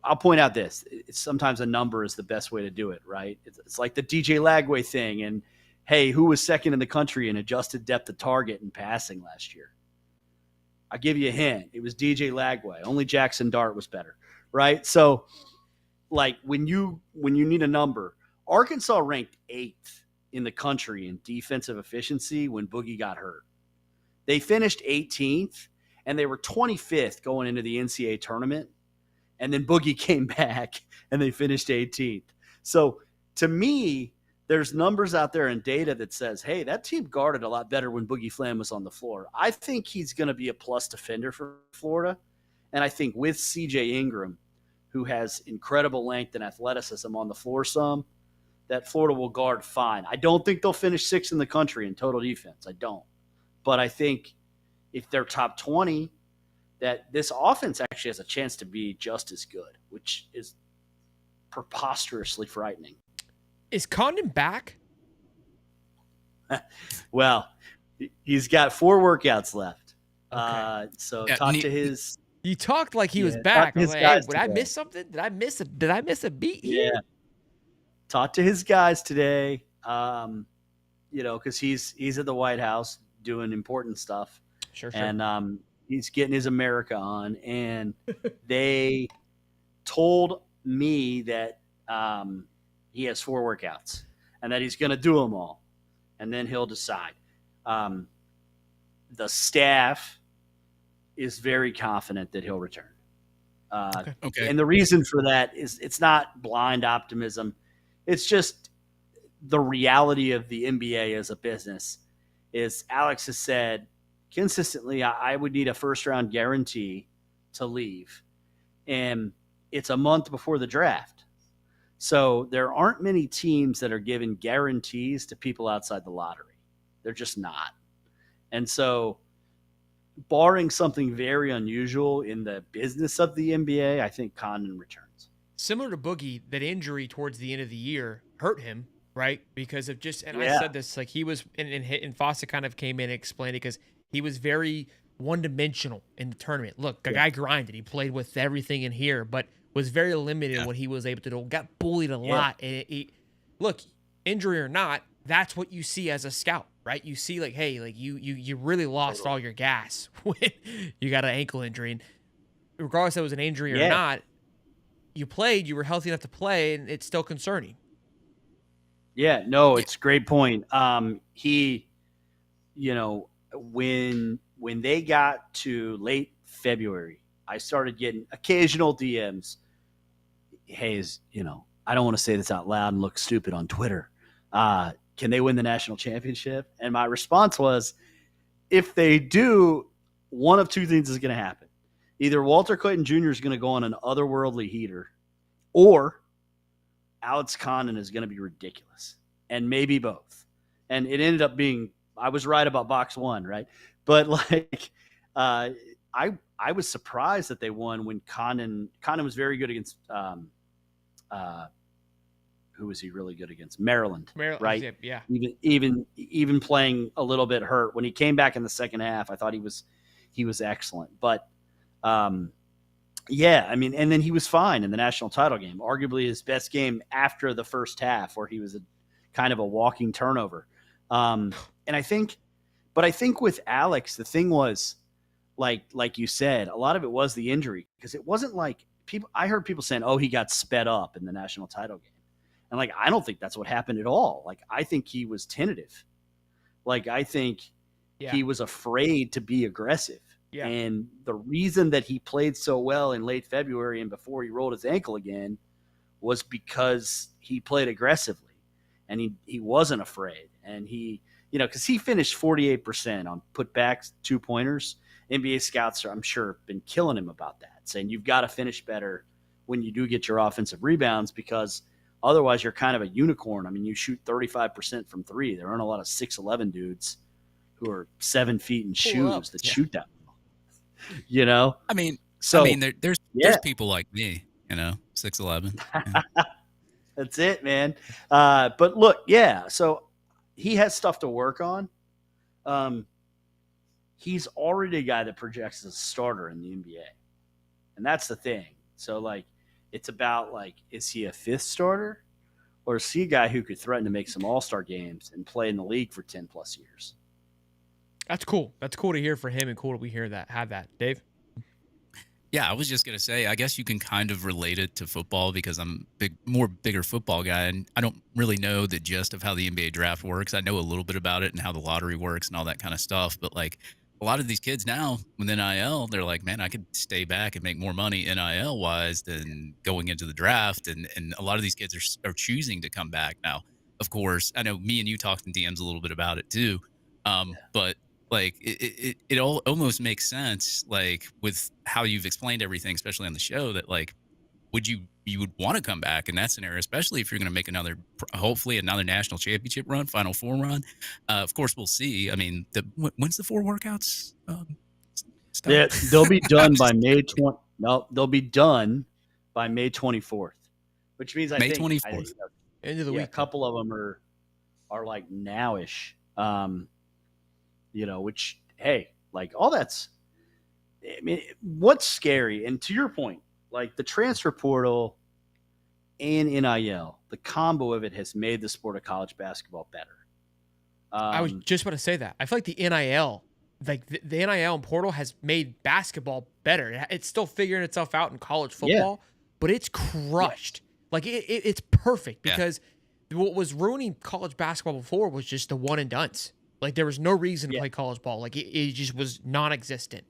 I'll point out this. Sometimes a number is the best way to do it, right? It's like the DJ Lagway thing, and, hey, who was second in the country in adjusted depth of target and passing last year? I'll give you a hint. It was DJ Lagway. Only Jackson Dart was better, right? So, like, when you need a number, Arkansas ranked 8th in the country in defensive efficiency when Boogie got hurt. They finished 18th, and they were 25th going into the NCAA tournament. And then Boogie came back, and they finished 18th. So, to me, there's numbers out there and data that says, hey, that team guarded a lot better when Boogie Flynn was on the floor. I think he's going to be a plus defender for Florida. And I think with C.J. Ingram, who has incredible length and athleticism on the floor some, that Florida will guard fine. I don't think they'll finish 6th in the country in total defense. I don't. But I think if they're top 20, that this offense actually has a chance to be just as good, which is preposterously frightening. Is Condon back? Well, he's got 4 workouts left. Okay. So talk to his. You talked like he was back. I was like, hey, would today. I miss something? Did I miss a beat here? Yeah. Talk to his guys today. Because he's at the White House doing important stuff. Sure. And he's getting his America on, and they told me that he has 4 workouts and that he's going to do them all, and then he'll decide. The staff is very confident that he'll return. Okay. And the reason for that is it's not blind optimism. It's just the reality of the NBA as a business. Is Alex has said consistently, I would need a first-round guarantee to leave. And it's a month before the draft. So there aren't many teams that are giving guarantees to people outside the lottery. They're just not. And so barring something very unusual in the business of the NBA, I think Condon returns. Similar to Boogie, that injury towards the end of the year hurt him, right? Because of just, and Yeah. I said this, like he was, and Fawcett kind of came in and explained it because he was very one-dimensional in the tournament. Look, the guy grinded. He played with everything in here, but was very limited in what he was able to do. Got bullied a lot. And look, injury or not, that's what you see as a scout, right? You see, like, hey, like you really lost all your gas when you got an ankle injury. And regardless if it was an injury or not, you played, you were healthy enough to play, and it's still concerning. Yeah, no, it's a great point. He, when they got to late February, I started getting occasional DMs. Hey, I don't want to say this out loud and look stupid on Twitter. Can they win the national championship? And my response was, if they do, one of two things is going to happen. Either Walter Clayton Jr. is going to go on an otherworldly heater, or Alex Condon is going to be ridiculous, and maybe both. And it ended up being, I was right about box one, right? But I was surprised that they won when Condon was very good against. Who was he really good against? Maryland, right? Yeah. Even playing a little bit hurt when he came back in the second half, I thought he was excellent. But yeah, I mean, and then he was fine in the national title game, arguably his best game after the first half, where he was kind of a walking turnover. And I think with Alex, the thing was, like you said, a lot of it was the injury, because it wasn't like I heard people saying, oh, he got sped up in the national title game. And I don't think that's what happened at all. I think he was tentative. I think he was afraid to be aggressive. Yeah. And the reason that he played so well in late February and before he rolled his ankle again was because he played aggressively, and he wasn't afraid. And he, because he finished 48% on putbacks, 2-pointers. NBA scouts are, I'm sure, been killing him about that, saying you've got to finish better when you do get your offensive rebounds, because otherwise you're kind of a unicorn. I mean, you shoot 35% from three. There aren't a lot of 6'11" dudes who are 7 feet in shoes that shoot that well. I mean, there's people like me, 6'11". Yeah. That's it, man. But look, so he has stuff to work on. He's already a guy that projects as a starter in the NBA. And that's the thing. So, it's about, is he a fifth starter, or is he a guy who could threaten to make some all-star games and play in the league for 10-plus years? That's cool. That's cool to hear for him, and cool that we have that. Dave? Yeah, I was just going to say, I guess you can kind of relate it to football, because I'm bigger football guy, and I don't really know the gist of how the NBA draft works. I know a little bit about it and how the lottery works and all that kind of stuff, but a lot of these kids now with NIL, they're like, man, I could stay back and make more money NIL wise than going into the draft. And a lot of these kids are choosing to come back now. Of course, I know me and you talked in DMs a little bit about it too. But it all almost makes sense, with how you've explained everything, especially on the show, that you would want to come back in that scenario, especially if you're going to make hopefully another national championship run, Final Four run. Of course, we'll see. I mean, when's the 4 workouts? Yeah, they'll be done by May 20. No, they'll be done by May 24th, which means May 24th, end of the week. A couple of them are nowish. Which, hey, all that's. I mean, what's scary, and to your point, the transfer portal and NIL, the combo of it has made the sport of college basketball better. I was just about to say that. I feel like the NIL, the NIL and portal has made basketball better. It's still figuring itself out in college football, but it's crushed. Yeah. It's perfect, because what was ruining college basketball before was just the one and dones. There was no reason to play college ball. It just was non-existent.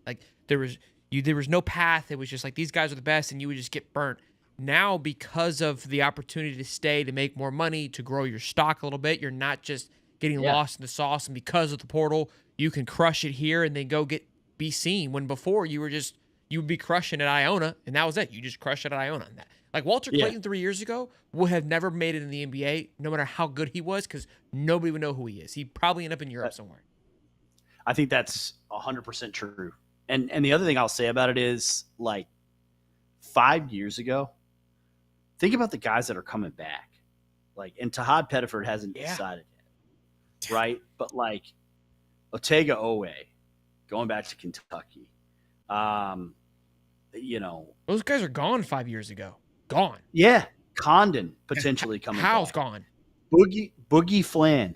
There was no path. It was just these guys are the best, and you would just get burnt. Now, because of the opportunity to stay, to make more money, to grow your stock a little bit, you're not just getting lost in the sauce. And because of the portal, you can crush it here and then go be seen. When before you would be crushing at Iona, and that was it. You just crushed it at Iona. Walter Clayton 3 years ago would have never made it in the NBA, no matter how good he was, because nobody would know who he is. He'd probably end up in Europe somewhere. I think that's 100% true. And the other thing I'll say about it is, 5 years ago, think about the guys that are coming back. And Tahad Pettiford hasn't decided yet, right? But Otega Owe, going back to Kentucky, those guys are gone 5 years ago. Gone. Yeah, Condon potentially coming back. How's gone. Boogie Flan.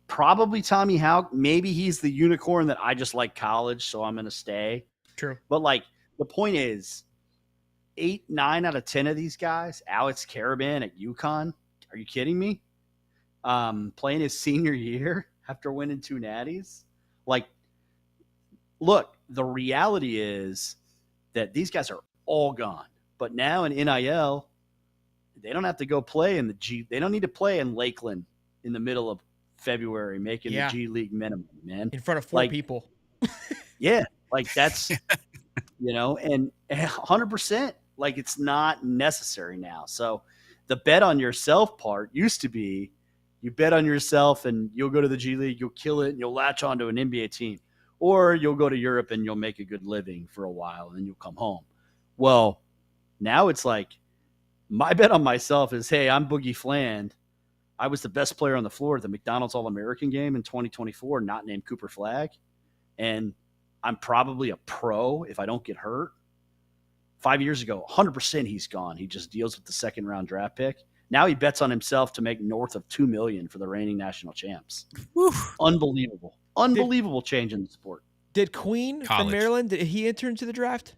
Probably Tommy Howe. Maybe he's the unicorn that I just like college, so I'm going to stay. True. But the point is, 8, 9 out of 10 of these guys, Alex Caravan at UConn, are you kidding me? Playing his senior year after winning 2 natties. Like, look, the reality is that these guys are all gone. But now in NIL, they don't have to go play in the G. They don't need to play in Lakeland in the middle of February, making the G League minimum, man. In front of 4 people. Yeah, like that's, and 100%, like it's not necessary now. So the bet on yourself part used to be you bet on yourself and you'll go to the G League, you'll kill it, and you'll latch onto an NBA team. Or you'll go to Europe and you'll make a good living for a while and then you'll come home. Well, now it's like my bet on myself is, hey, I'm Boogie Fland. I was the best player on the floor at the McDonald's All-American game in 2024, not named Cooper Flagg. And I'm probably a pro if I don't get hurt. 5 years ago, 100% he's gone. He just deals with the second-round draft pick. Now he bets on himself to make north of $2 million for the reigning national champs. Whew. Unbelievable. Unbelievable change in the sport. Did Queen from Maryland, did he enter into the draft?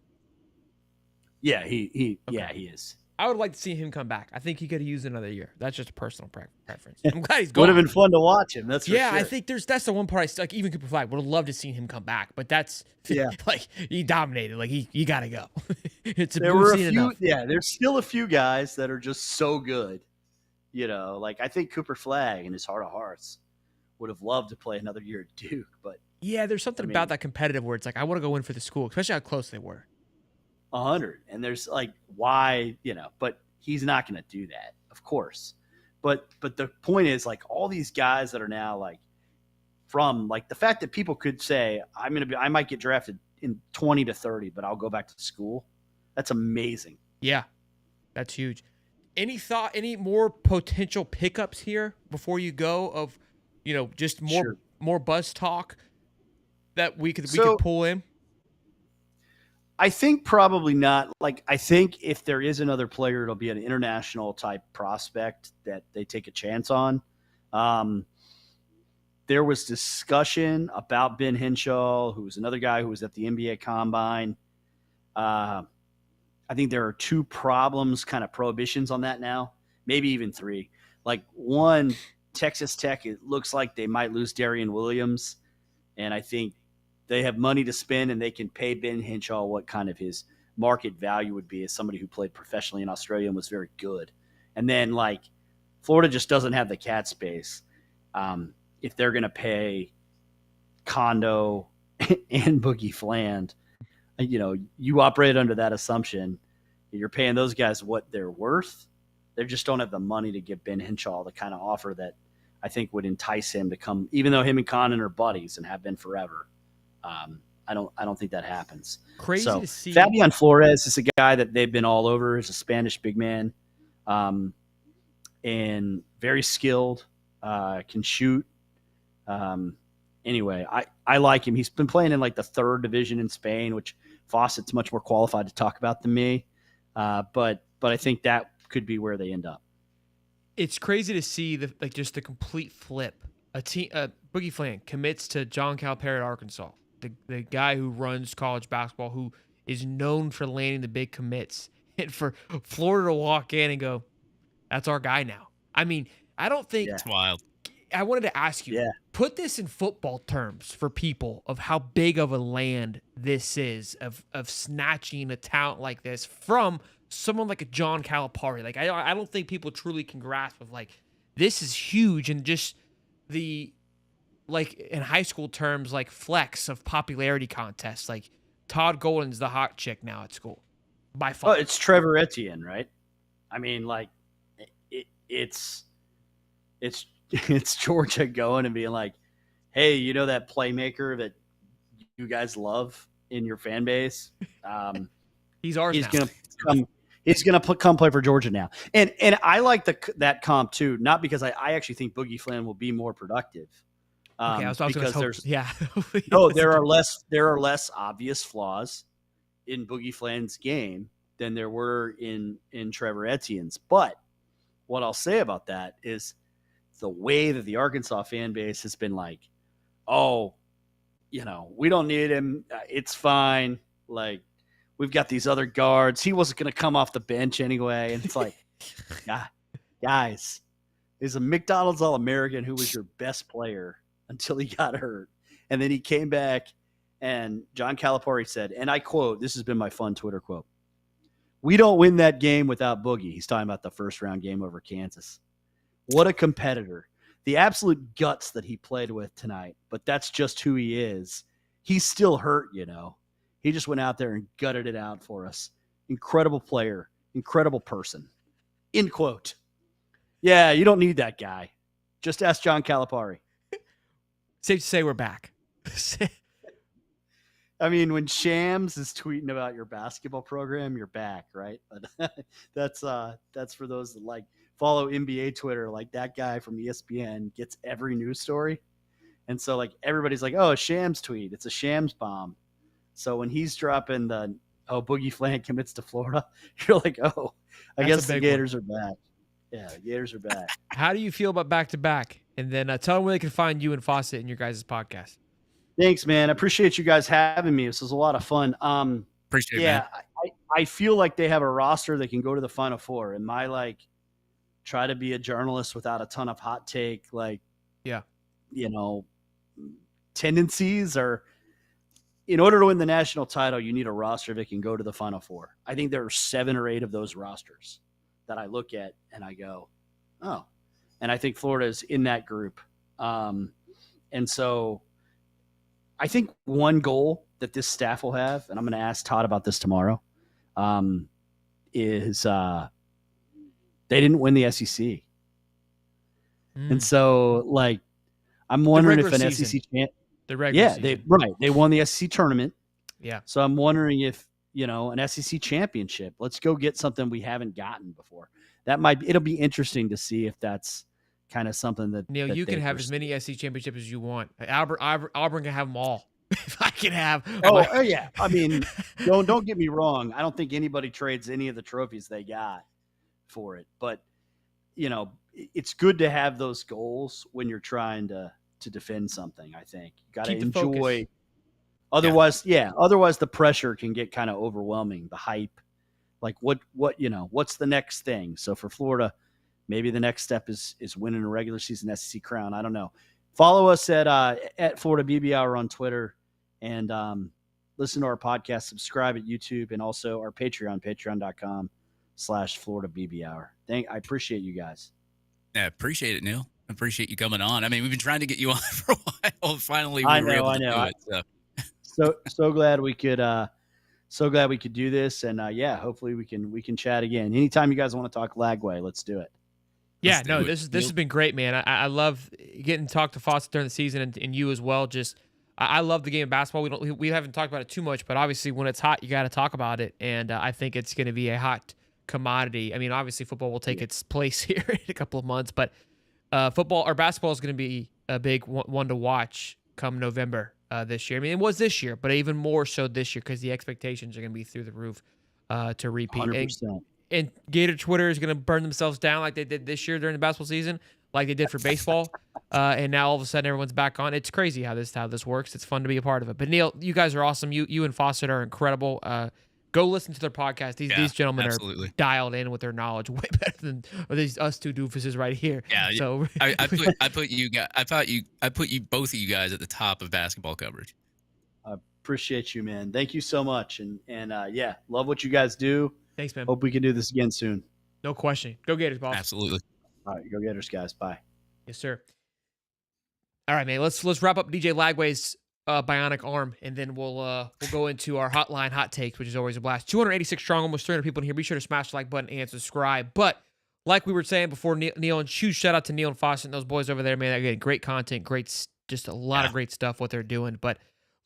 Yeah, he is. I would like to see him come back. I think he could have used another year. That's just a personal preference. I'm glad he's gone. Would have been fun to watch him. That's for sure. I think that's the one part like even Cooper Flag would have loved to see him come back, but that's like he dominated. Like you got to go. There were a few. Enough. Yeah, there's still a few guys that are just so good. Like I think Cooper Flag in his heart of hearts would have loved to play another year at Duke, but there's something about that competitive where it's like I want to go in for the school, especially how close they were. 100, and there's like why but he's not going to do that, of course. But the point is like all these guys that are now like from like the fact that people could say I might get drafted in 20 to 30, but I'll go back to school. That's amazing. Yeah, that's huge. Any more potential pickups here before you go of just more buzz talk that we could pull in? I think probably not. Like, I think if there is another player, it'll be an international type prospect that they take a chance on. There was discussion about Ben Henshaw, who was another guy who was at the NBA Combine. I think there are 2 prohibitions on that now, maybe even 3. Like, one, Texas Tech, it looks like they might lose Darian Williams, and I think they have money to spend and they can pay Ben Henshaw what kind of his market value would be as somebody who played professionally in Australia and was very good. And then like Florida just doesn't have the cap space. If they're going to pay Kondo and Boogie Fland, you operate under that assumption. You're paying those guys what they're worth. They just don't have the money to give Ben Henshaw the kind of offer that I think would entice him to come, even though him and Condon are buddies and have been forever. I don't think that happens. Crazy to see. Fabian Flores is a guy that they've been all over. He's a Spanish big man, and very skilled. Can shoot. Anyway, I like him. He's been playing in like the 3rd division in Spain, which Fawcett's much more qualified to talk about than me. But I think that could be where they end up. It's crazy to see just the complete flip. Boogie Fland commits to John Calipari at Arkansas. The guy who runs college basketball, who is known for landing the big commits, and for Florida to walk in and go, that's our guy now. I mean, I don't think it's wild. I wanted to ask you, put this in football terms for people of how big of a land this is of snatching a talent like this from someone like a John Calipari. Like I don't think people truly can grasp of like this is huge, and just the like in high school terms, like flex of popularity contests. Like Todd Golden's the hot chick now at school by far. Oh, it's Trevor Etienne, right? I mean, like it's Georgia going and being like, hey, that playmaker that you guys love in your fan base? He's ours he's now. Gonna come. He's going to come play for Georgia now. And I like that comp too, not because I actually think Boogie Fland will be more productive. Okay, I was because there's no, there are less obvious flaws in Boogie Fland's game than there were in Trevor Etienne's. But what I'll say about that is the way that the Arkansas fan base has been like, oh, we don't need him. It's fine. Like, we've got these other guards. He wasn't going to come off the bench anyway. And it's like, guys, he's a McDonald's All-American who was your best player until he got hurt. And then he came back, and John Calipari said, and I quote, this has been my fun Twitter quote, "We don't win that game without Boogie." He's talking about the first-round game over Kansas. What a competitor. The absolute guts that he played with tonight, but that's just who he is. He's still hurt, you know. He just went out there and gutted it out for us. Incredible player, incredible person. End quote. Yeah, you don't need that guy. Just ask John Calipari. Safe to say we're back. I mean, when Shams is tweeting about your basketball program, you're back, right? But that's for those that like follow NBA Twitter. Like that guy from ESPN gets every news story, and so like everybody's like, "Oh, a Shams tweet. It's a Shams bomb." So when he's dropping the Boogie Flan commits to Florida, you're like, "Oh, I guess the Gators are back." Yeah, the Gators are back. How do you feel about back-to-back? And then tell them where they can find you and Fawcett in your guys' podcast. Thanks, man. I appreciate you guys having me. This was a lot of fun. Appreciate it, yeah, man. I feel like they have a roster that can go to the Final Four. And my try to be a journalist without a ton of hot take, tendencies are. In order to win the national title, you need a roster that can go to the Final Four. I think there are 7 or 8 of those rosters that I look at and I go, oh. And I think Florida is in that group. And so I think one goal that this staff will have, and I'm going to ask Todd about this tomorrow, is they didn't win the SEC. And so, I'm wondering if an SEC champ. The regular season. They won the SEC tournament. Yeah. So I'm wondering if, an SEC championship, let's go get something we haven't gotten before. It'll be interesting to see if that's kind of something that Neil, that you can have as many SEC championships as you want. Auburn can have them all. If I can have. Oh yeah. I mean, don't get me wrong. I don't think anybody trades any of the trophies they got for it, but it's good to have those goals when you're trying to defend something. I think you got to enjoy. Focus. Otherwise the pressure can get kind of overwhelming. The hype, what's the next thing? So for Florida, maybe the next step is winning a regular season SEC crown. I don't know. Follow us at Florida BB Hour on Twitter, and listen to our podcast. Subscribe at YouTube and also our Patreon, patreon.com/Florida BB Hour. I appreciate you guys. Yeah, appreciate it, Neil. I appreciate you coming on. I mean, we've been trying to get you on for a while. Finally, we were able to do it. So glad we could. So glad we could do this, and hopefully we can chat again. Anytime you guys want to talk Lagway, let's do it. Yeah, no, this has been great, man. I love getting to talk to Fawcett during the season, and you as well. Just I love the game of basketball. We haven't talked about it too much, but obviously when it's hot, you got to talk about it, and I think it's going to be a hot commodity. I mean, obviously football will take its place here in a couple of months, but football or basketball is going to be a big one to watch come November this year. I mean, it was this year, but even more so this year because the expectations are going to be through the roof to repeat. 100%. And Gator Twitter is going to burn themselves down like they did this year during the basketball season, like they did for baseball. And now all of a sudden everyone's back on. It's crazy how this works. It's fun to be a part of it. But Neil, you guys are awesome. You and Fawcett are incredible. Go listen to their podcast. These gentlemen are dialed in with their knowledge way better than us two doofuses right here. Yeah. So I put you both of you guys at the top of basketball coverage. I appreciate you, man. Thank you so much. And love what you guys do. Thanks, man. Hope we can do this again soon. No question. Go Gators, boss. Absolutely. All right, go Gators, guys. Bye. Yes, sir. All right, man. Let's wrap up DJ Lagway's bionic arm, and then we'll go into our hotline hot takes, which is always a blast. 286 strong, almost 300 people in here. Be sure to smash the like button and subscribe. But like we were saying before, Neil, and huge shout out to Neil and Fawcett and those boys over there, man. They're getting great content, just a lot of great stuff what they're doing. But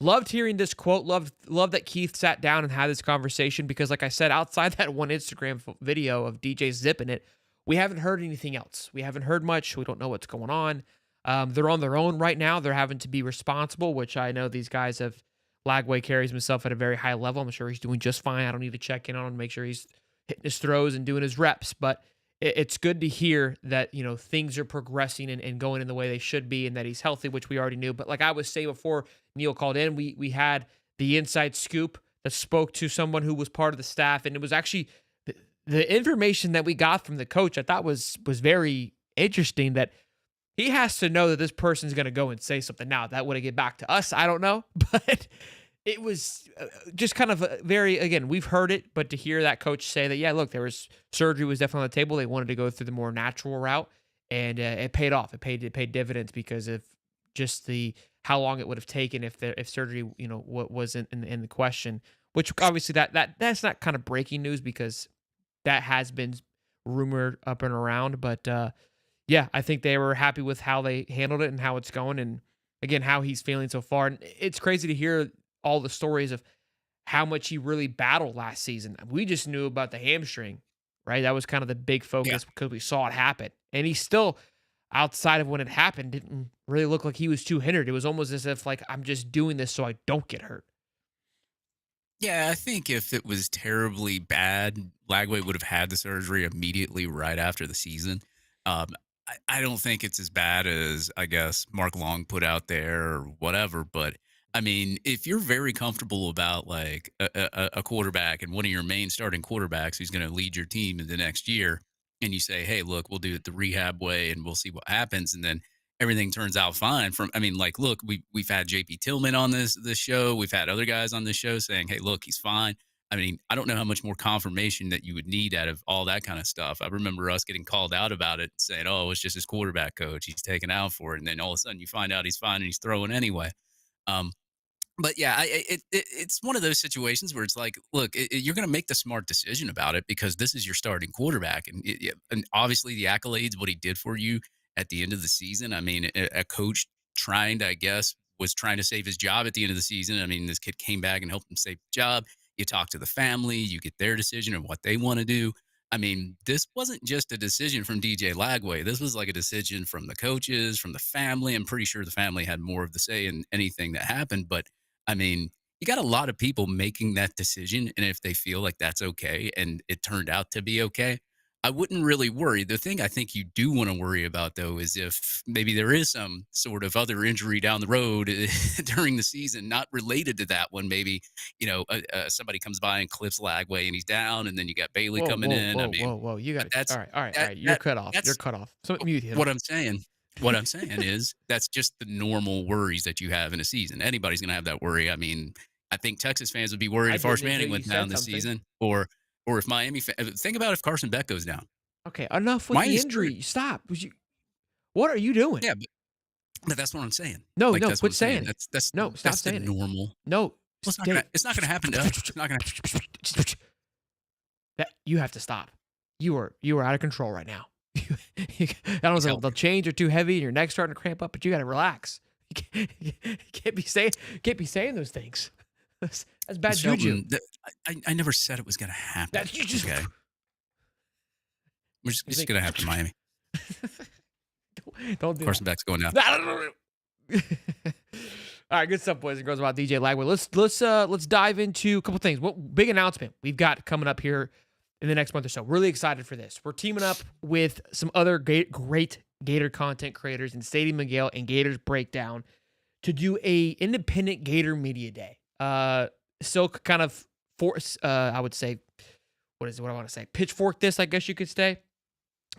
loved hearing this quote. Loved that Keith sat down and had this conversation because, like I said, outside that one Instagram video of DJ zipping it, we haven't heard anything else. We haven't heard much. We don't know what's going on. They're on their own right now. They're having to be responsible, which I know these guys have. Lagway carries himself at a very high level. I'm sure he's doing just fine. I don't need to check in on him, make sure he's hitting his throws and doing his reps. But it's good to hear that, things are progressing and going in the way they should be and that he's healthy, which we already knew. But like I was saying before Neil called in, we had the inside scoop that spoke to someone who was part of the staff, and it was actually the information that we got from the coach. I thought was very interesting that he has to know that this person's going to go and say something. Now, that would it get back to us? I don't know, but it was just kind of again, we've heard it, but to hear that coach say that, yeah, look, surgery was definitely on the table. They wanted to go through the more natural route, and it paid off. It paid dividends because of just how long it would have taken if surgery, wasn't in the question, which obviously that's not kind of breaking news because that has been rumored up and around, but yeah, I think they were happy with how they handled it and how it's going, and again, how he's feeling so far. And it's crazy to hear all the stories of how much he really battled last season. We just knew about the hamstring, right? That was kind of the big focus because we saw it happen. And he still, outside of when it happened, didn't really look like he was too hindered. It was almost as if, like, I'm just doing this so I don't get hurt. Yeah, I think if it was terribly bad, Lagway would have had the surgery immediately right after the season. I don't think it's as bad as, I guess, Mark Long put out there or whatever. But I mean, if you're very comfortable about like a quarterback and one of your main starting quarterbacks who's going to lead your team in the next year, and you say, hey, look, we'll do it the rehab way and we'll see what happens. And then everything turns out fine. Look, we've had JP Tillman on this show. We've had other guys on this show saying, hey, look, he's fine. I mean, I don't know how much more confirmation that you would need out of all that kind of stuff. I remember us getting called out about it, saying, oh, it's just his quarterback coach. He's taken out for it. And then all of a sudden you find out he's fine and he's throwing anyway. But yeah, it's one of those situations where it's like, look, you're going to make the smart decision about it because this is your starting quarterback. And obviously the accolades, what he did for you at the end of the season. I mean, a coach was trying to save his job at the end of the season. I mean, this kid came back and helped him save the job. You talk to the family, you get their decision of what they want to do. I mean, this wasn't just a decision from DJ Lagway. This was like a decision from the coaches, from the family. I'm pretty sure the family had more of the say in anything that happened. But I mean, you got a lot of people making that decision. And if they feel like that's okay and it turned out to be okay, I wouldn't really worry. The thing I think you do want to worry about, though, is if maybe there is some sort of other injury down the road during the season, not related to that one. Maybe, somebody comes by and clips Lagway and he's down, and then you got Bailey coming in. Whoa. You got it. All right. You're cut off. You're cut off. So mute him. What I'm saying is that's just the normal worries that you have in a season. Anybody's going to have that worry. I mean, I think Texas fans would be worried if Arch Manning went down this season, or if Miami. Think about if Carson Beck goes down. Okay, enough with the injury. Stop. What are you doing? Yeah, but that's what I'm saying. No, quit saying it. Stop saying it. Normal. No, it's not going to happen to us. It's not going to. You have to stop. You are out of control right now. I don't know if the chains are too heavy and your neck's starting to cramp up, but you got to relax. You can't be saying those things. That's bad juju. I never said it was going to happen. Okay. We're just going to happen, Miami. Don't do Carson Beck's going now. All right, good stuff, boys and girls, about DJ Lagway. Let's dive into a couple things. Big announcement we've got coming up here in the next month or so. Really excited for this. We're teaming up with some other great Gator content creators in Stadium Miguel and Gators Breakdown to do a independent Gator Media Day. Still kind of force, I would say, what I want to say? Pitchfork this, I guess you could say.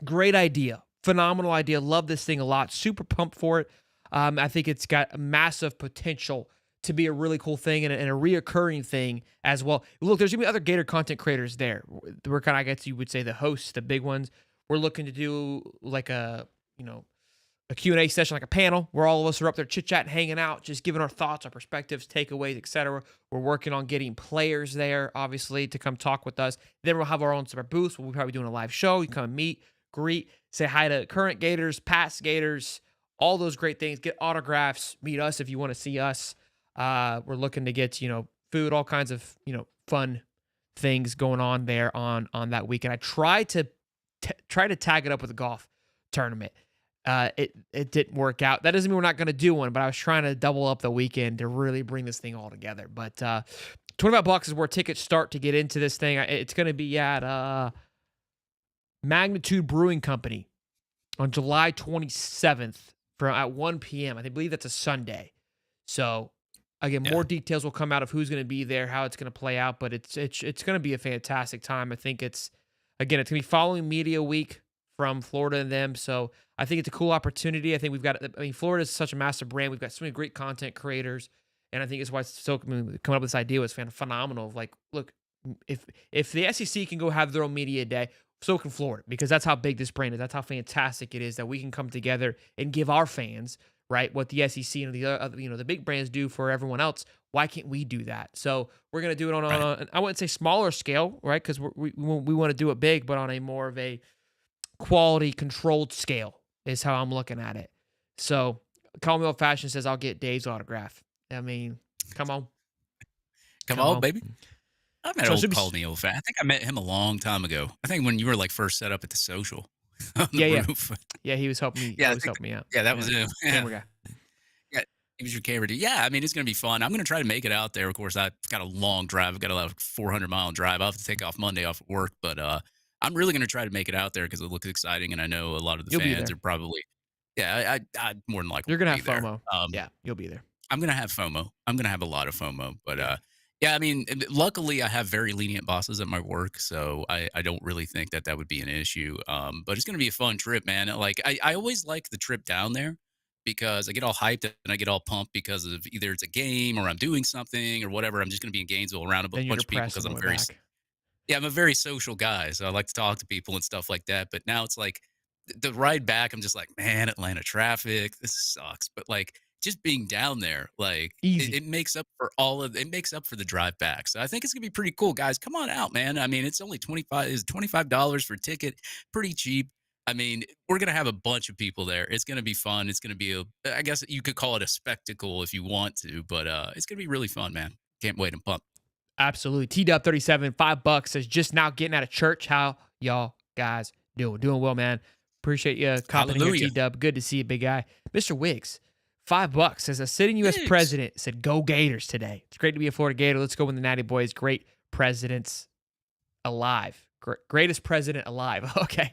Great idea. Phenomenal idea. Love this thing a lot. Super pumped for it. I think it's got massive potential to be a really cool thing and a reoccurring thing as well. Look, there's going to be other Gator content creators there. We're kind of, I guess you would say, the hosts, the big ones. We're looking to do like a Q&A session, like a panel, where all of us are up there chit-chatting, hanging out, just giving our thoughts, our perspectives, takeaways, etc. We're working on getting players there, obviously, to come talk with us. Then we'll have our own separate booths. We'll probably be doing a live show. You come meet, greet, say hi to current Gators, past Gators, all those great things. Get autographs, meet us if you want to see us. We're looking to get, food, all kinds of, fun things going on there on that weekend. I try to tag it up with a golf tournament. It didn't work out. That doesn't mean we're not going to do one, but I was trying to double up the weekend to really bring this thing all together. But $25 is where tickets start to get into this thing. It's going to be at Magnitude Brewing Company on July 27th at 1 p.m. I believe that's a Sunday. So Again, Yeah. more details will come out of who's going to be there, how it's going to play out, but it's going to be a fantastic time. I think it's going to be following Media Week from Florida and them, so I think it's a cool opportunity. I think Florida is such a massive brand. We've got so many great content creators, and I think it's why it's so coming up with this idea was phenomenal. Of like, look, if the SEC can go have their own media day, so can Florida, because that's how big this brand is. That's how fantastic it is that we can come together and give our fans, right, what the SEC and the other, the big brands do for everyone else. Why can't we do that? So we're gonna do it on a, I wouldn't say smaller scale, right? Because we want to do it big, but on a more of a quality controlled scale is how I'm looking at it. So Call Me Old Fashioned says I'll get Dave's autograph. I mean, come on, Come on, baby. I met So it old should be- Paul Neal. I think I met him a long time ago. I think when you were like first set up at the social on the Yeah. roof. Yeah, he was helping me. Yeah, I Always think- helping me out. Yeah, that was him. Yeah. Camera guy. He was your camera dude. Yeah, I mean, it's going to be fun. I'm going to try to make it out there. Of course, I've got a long drive. I've got a 400-mile drive. I'll have to take off Monday off of work, but I'm really going to try to make it out there because it looks exciting, and I know a lot of the You'll be fans there. are probably, I more than likely You're gonna be have there. FOMO. Yeah, you'll be there. I'm going to have FOMO. I'm going to have a lot of FOMO, but yeah, I mean, luckily I have very lenient bosses at my work, so I don't really think that would be an issue. But it's going to be a fun trip, man. Like I always like the trip down there because I get all hyped and I get all pumped because of either it's a game or I'm doing something or whatever. I'm just going to be in Gainesville around a Then you're bunch of people depressed because on I'm the way very back. yeah, I'm a very social guy, so I like to talk to people and stuff like that. But now it's like the ride back, I'm just like, man, Atlanta traffic, this sucks. But like just being down there, like Easy. it makes up for it makes up for the drive back. So I think it's gonna be pretty cool, guys. Come on out, man. I mean, it's only $25 for a ticket, pretty cheap. I mean, we're gonna have a bunch of people there. It's gonna be fun. It's gonna be I guess you could call it a spectacle if you want to, but it's gonna be really fun, man. Can't wait. I'm pumped. Absolutely. T-Dub 37, $5 says just now getting out of church. How y'all guys doing? Doing well, man. Appreciate you copping in here, Hallelujah. T-Dub. Good to see you, big guy. Mr. Wiggs, $5 says a sitting U.S. Wiggs. president said go Gators today. It's great to be a Florida Gator. Let's go win the Natty Boys. Great presidents alive. Greatest president alive. Okay.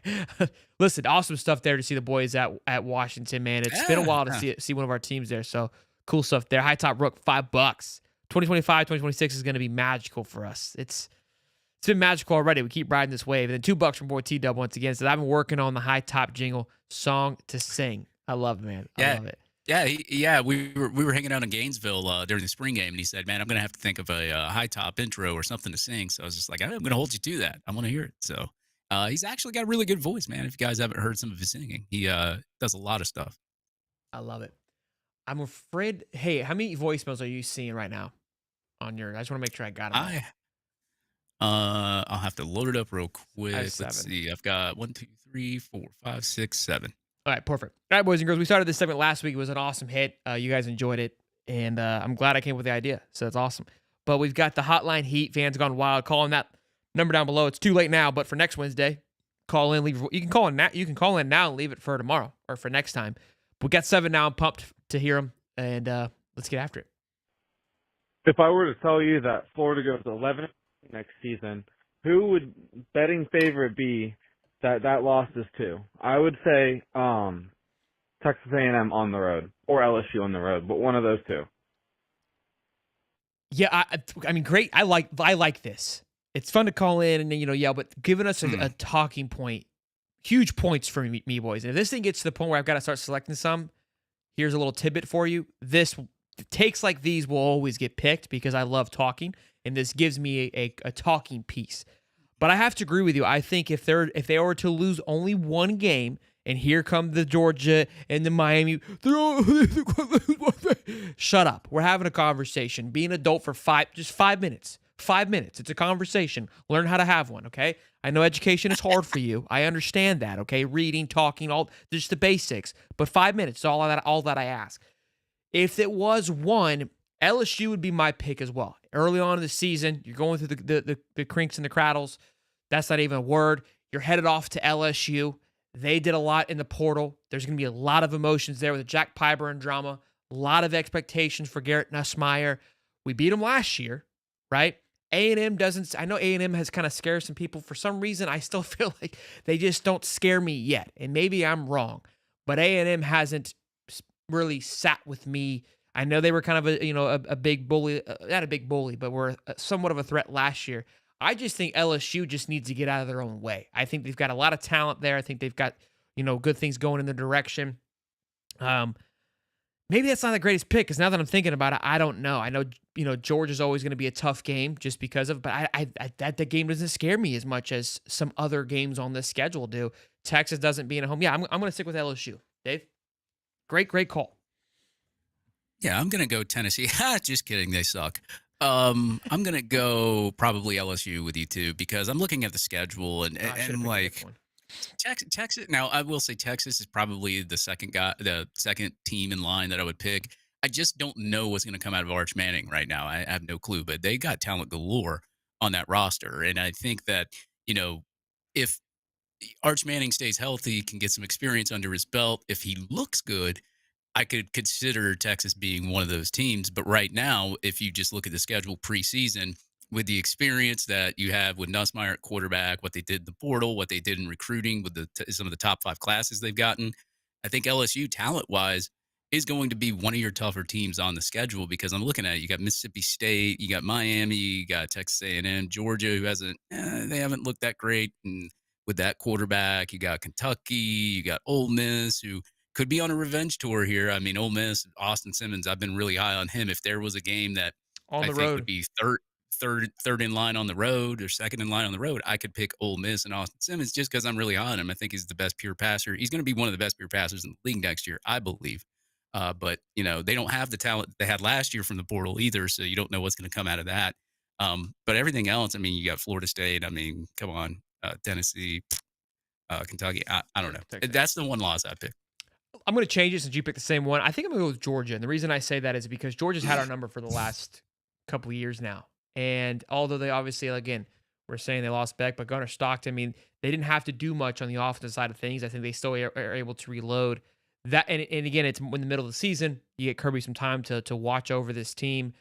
Listen, awesome stuff there to see the boys at Washington, man. It's been a while to see one of our teams there. So cool stuff there. High Top Rook, $5. 2025, 2026 is going to be magical for us. It's been magical already. We keep riding this wave. And then $2 from boy T-Dub once again says, I've been working on the High Top jingle song to sing. I love it, man. I love it. Yeah, we were hanging out in Gainesville during the spring game, and he said, "Man, I'm gonna have to think of a high top intro or something to sing." So I was just like, "I'm gonna hold you to that. I want to hear it." So he's actually got a really good voice, man. If you guys haven't heard some of his singing, he does a lot of stuff. I love it. I'm afraid. Hey, how many voicemails are you seeing right now on yours? I just want to make sure I got them. I'll have to load it up real quick. I have Let's 7. see. I've got 1, 2, 3, 4, 5, 6, 7. All right, perfect. All right, boys and girls, we started this segment last week. It was an awesome hit. You guys enjoyed it, and I'm glad I came up with the idea. So that's awesome. But we've got the Hotline Heat. Fans gone wild. Calling that number down below. It's too late now, but for next Wednesday, call in. You can call in now. You can call in now and leave it for tomorrow or for next time. We got 7 now. I'm pumped to hear them, and let's get after it. If I were to tell you that Florida goes 11 next season, who would betting favorite be that loss is to? I would say Texas A&M on the road or LSU on the road, but one of those two. Yeah, I mean, great. I like this. It's fun to call in and yell, but giving us a talking point, huge points for me, boys. And if this thing gets to the point where I've got to start selecting some, here's a little tidbit for you. Takes like these will always get picked because I love talking, and this gives me a talking piece. But I have to agree with you. I think if they were to lose only one game, and here come the Georgia and the Miami, shut up. We're having a conversation. Be an adult for 5 minutes. 5 minutes. It's a conversation. Learn how to have one, okay? I know education is hard for you. I understand that, okay? Reading, talking, all just the basics. But 5 minutes is all that I ask. If it was one, LSU would be my pick as well. Early on in the season, you're going through the crinks and the cradles. That's not even a word. You're headed off to LSU. They did a lot in the portal. There's going to be a lot of emotions there with the Jack Pyburn drama. A lot of expectations for Garrett Nussmeier. We beat them last year, right? A&M doesn't. I know A&M has kind of scared some people. For some reason, I still feel like they just don't scare me yet. And maybe I'm wrong. But A&M hasn't really sat with me. I know they were kind of a big bully, not a big bully, but were somewhat of a threat last year. I just think LSU just needs to get out of their own way. I think they've got a lot of talent there. I think they've got, good things going in their direction. Maybe that's not the greatest pick because now that I'm thinking about it, I don't know. I know, Georgia's always going to be a tough game just because of, but that game doesn't scare me as much as some other games on this schedule do. Texas doesn't being at home. Yeah, I'm going to stick with LSU. Dave? Great call. Yeah, I'm going to go Tennessee. Just kidding. They suck. I'm going to go probably LSU with you too because I'm looking at the schedule and I'm like, Texas. Now, I will say Texas is probably the second team in line that I would pick. I just don't know what's going to come out of Arch Manning right now. I have no clue, but they got talent galore on that roster. And I think that, if Arch Manning stays healthy, can get some experience under his belt, if he looks good, I could consider Texas being one of those teams. But right now, if you just look at the schedule preseason, with the experience that you have with Nussmeier at quarterback, what they did in the portal, what they did in recruiting with some of the top 5 classes they've gotten, I think LSU talent-wise is going to be one of your tougher teams on the schedule because I'm looking at it. You got Mississippi State, you got Miami, you got Texas A&M, Georgia, who they haven't looked that great. And with that quarterback, you got Kentucky, you got Ole Miss, who could be on a revenge tour here. I mean, Ole Miss, Austin Simmons, I've been really high on him. If there was a game that I think would be third in line on the road or second in line on the road, I could pick Ole Miss and Austin Simmons just because I'm really high on him. I think he's the best pure passer. He's going to be one of the best pure passers in the league next year, I believe. But, they don't have the talent they had last year from the portal either, so you don't know what's going to come out of that. But everything else, I mean, you got Florida State. I mean, come on, Tennessee, Kentucky. I don't know. That's the one loss I picked. I'm going to change it since you picked the same one. I think I'm going to go with Georgia. And the reason I say that is because Georgia's had our number for the last couple of years now. And although they obviously, again, we're saying they lost Beck, but Gunnar Stockton, I mean, they didn't have to do much on the offensive side of things. I think they still are able to reload that. And again, it's in the middle of the season. You get Kirby some time to watch over this team.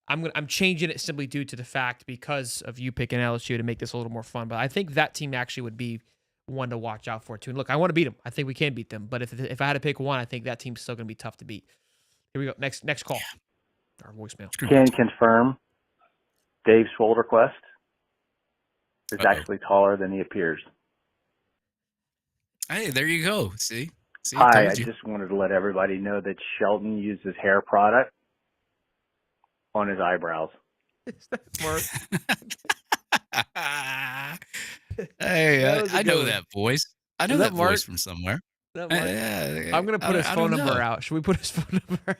I'm changing it simply due to the fact because of you picking LSU to make this a little more fun. But I think that team actually would be one to watch out for too. And look, I want to beat them. I think we can beat them. But if I had to pick one, I think that team's still going to be tough to beat. Here we go. Next call. Our voicemail. Can confirm Dave's shoulder quest is actually taller than he appears. Hey, there you go. See, Hi, I just wanted to let everybody know that Sheldon uses hair product on his eyebrows. Is that Mark? Hey, I know that voice. I know that Mark? voice from somewhere. I'm going to put his phone number out. Should we put his phone number out?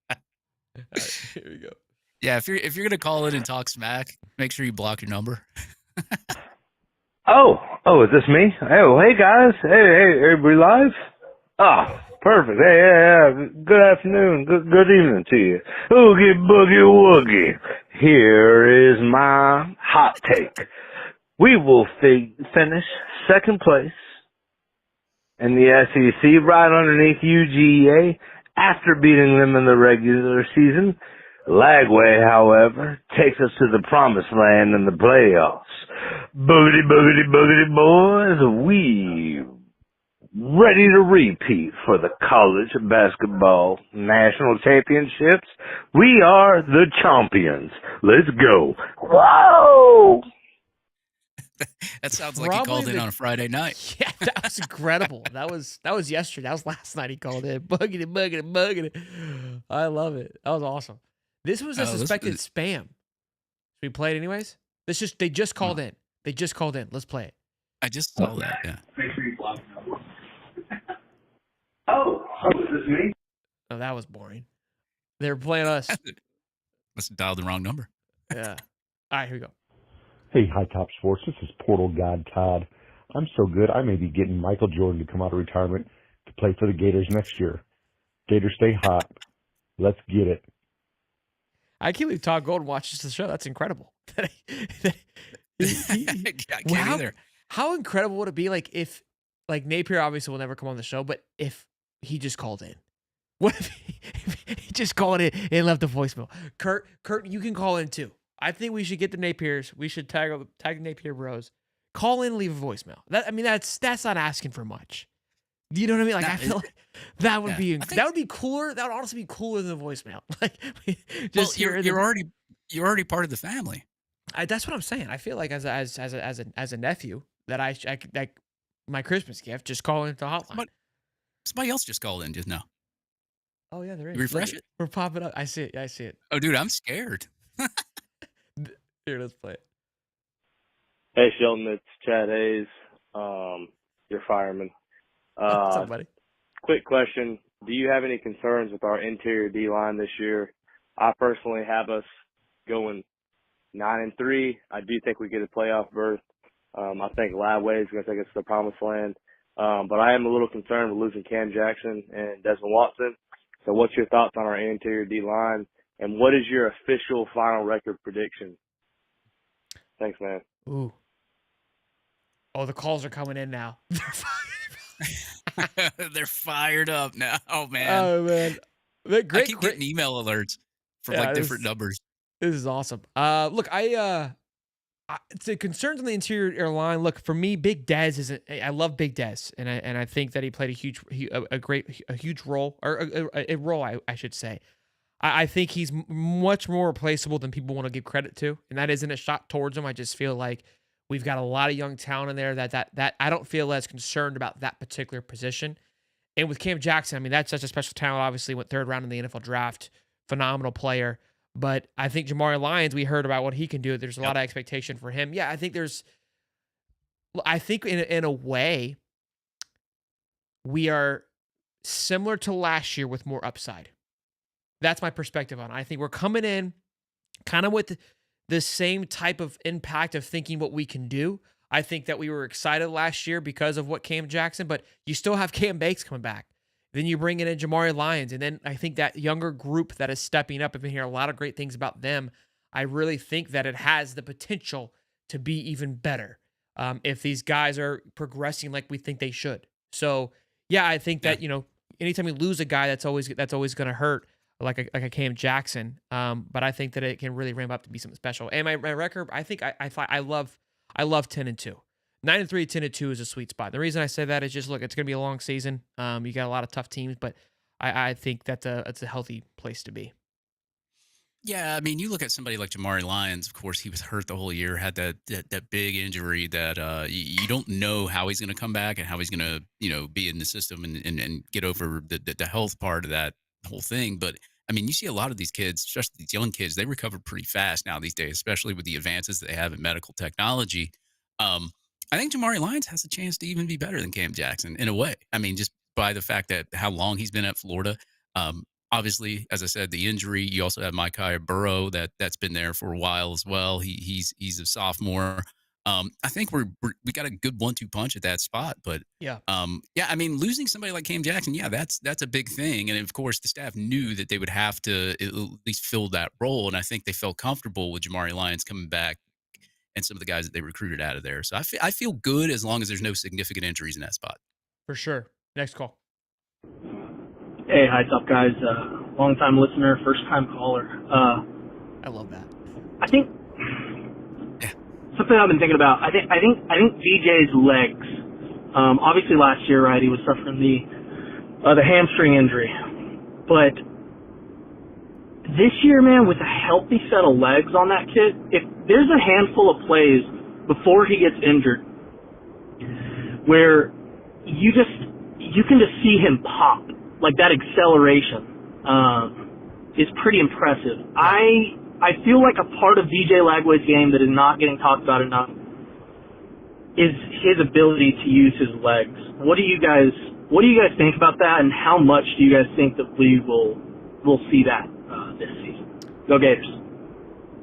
All right, here we go. Yeah, if you're gonna call in and talk smack, make sure you block your number. Oh, is this me? Hey guys. Hey, everybody live? Oh, perfect. Hey, good afternoon. Good evening to you. Oogie boogie woogie. Here is my hot take. We will finish second place in the SEC right underneath UGA after beating them in the regular season. Lagway, however, takes us to the promised land in the playoffs. Boogity, boogity, boogity, boys. We ready to repeat for the college basketball national championships. We are the champions. Let's go. Whoa! That sounds like he called in on a Friday night. Yeah, that was incredible. That was yesterday. That was last night he called in. Buggity. I love it. That was awesome. This was a suspected spam. We play it anyways? They just called in. They just called in. Let's play it. I just saw that, yeah. Make sure you block the Oh, is this me? Oh, that was boring. They were playing us. Must have dialed the wrong number. Yeah. All right, here we go. Hey, High Top Sports. This is Portal God Todd. I'm so good, I may be getting Michael Jordan to come out of retirement to play for the Gators next year. Gators stay hot. Let's get it. I can't believe Todd Golden watches the show. That's incredible. I can't either. How incredible would it be if Napier obviously will never come on the show, but if he just called in? What if he just called in and left a voicemail? Kurt, you can call in too. I think we should get the Napiers. We should tag Napier Bros. Call in, leave a voicemail. That's not asking for much. Do you know what I mean? Like Nah, I feel like that would yeah, be I think- that would be cooler. That would honestly be cooler than the voicemail. Like Well, just hear you're already part of the family. that's what I'm saying. I feel like as a nephew that I could, like my Christmas gift, just call into Hotline. Somebody else just called in just now. Oh yeah, there is. You refresh Look, it? we're popping up. I see it. I see it. Oh, dude, I'm scared. Here, let's play it. Hey, Shelton, it's Chad Hayes, your fireman. What's up, buddy? Quick question. Do you have any concerns with our interior D-line this year? I personally have us going 9-3. I do think we get a playoff berth. I think Lagway is going to take us to the promised land. But I am a little concerned with losing Cam Jackson and Desmond Watson. So what's your thoughts on our interior D-line? And what is your official final record prediction? Thanks, man. Ooh. Oh, the calls are coming in now. They're fired up now. Oh man. Oh man. Great, I keep getting email alerts from like different numbers. This is awesome. Look, the concerns on the interior line. Look, for me, Big Dez is. I love Big Dez, and I think that he played a huge role, or a role, I should say. I think he's much more replaceable than people want to give credit to, and that isn't a shot towards him. I just feel like we've got a lot of young talent in there that I don't feel as concerned about that particular position. And with Cam Jackson, I mean, that's such a special talent. Obviously, went third round in the NFL draft, phenomenal player. But I think Jamari Lyons, we heard about what he can do. There's a lot of expectation for him. Yeah, I think in a way, we are similar to last year with more upside. That's my perspective on it. I think we're coming in kind of with the same type of impact of thinking what we can do. I think that we were excited last year because of what Cam Jackson, but you still have Cam Bakes coming back. Then you bring in Jamari Lyons, and then I think that younger group that is stepping up, I've been hearing a lot of great things about them. I really think that it has the potential to be even better if these guys are progressing like we think they should. So, yeah, I think that, anytime you lose a guy, that's always going to hurt, like a Cam Jackson. But I think that it can really ramp up to be something special. And my record, I think I love 10-2. 9-3, 10-2 is a sweet spot. The reason I say that is just, look, it's going to be a long season. You got a lot of tough teams, but I think that's a healthy place to be. Yeah, I mean, you look at somebody like Jamari Lyons. Of course, he was hurt the whole year, had that big injury that you don't know how he's going to come back and how he's going to be in the system and get over the health part of that whole thing. But I mean, you see a lot of these kids, especially these young kids, they recover pretty fast now these days, especially with the advances that they have in medical technology. I think Jamari Lyons has a chance to even be better than Cam Jackson in a way. I mean, just by the fact that how long he's been at Florida. Obviously, as I said, the injury. You also have Micaiah Burrow that's been there for a while as well. He's a sophomore. I think we got a good 1-2 punch at that spot. But I mean, losing somebody like Cam Jackson, that's a big thing. And of course, the staff knew that they would have to at least fill that role. And I think they felt comfortable with Jamari Lyons coming back and some of the guys that they recruited out of there. So I feel good as long as there's no significant injuries in that spot. For sure. Next call. Hey, hi, up, guys. Long-time listener, first-time caller. I love that. I think something I've been thinking about. I think VJ's legs. Obviously, last year, right, he was suffering the hamstring injury, but this year, man, with a healthy set of legs on that kid, if there's a handful of plays before he gets injured where you can just see him pop, like that acceleration is pretty impressive. I feel like a part of DJ Lagway's game that is not getting talked about enough is his ability to use his legs. What do you guys think about that, and how much do you guys think that we will see that this season? Go Gators.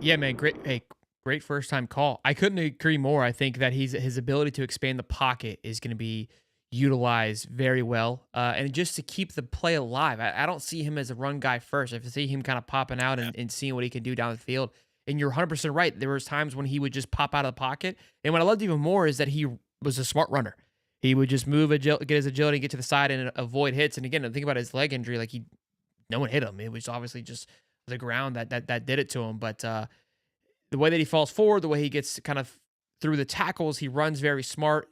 Yeah, man, great first time call. I couldn't agree more. I think that his ability to expand the pocket is going to be utilized very well, and just to keep the play alive. I don't see him as a run guy first. I see him kind of popping out and seeing what he can do down the field. And you're 100% right. There was times when he would just pop out of the pocket. And what I loved even more is that he was a smart runner. He would just move, get his agility, get to the side, and avoid hits. And again, think about his leg injury. Like no one hit him. It was obviously just the ground that did it to him. But the way that he falls forward, the way he gets kind of through the tackles, he runs very smart.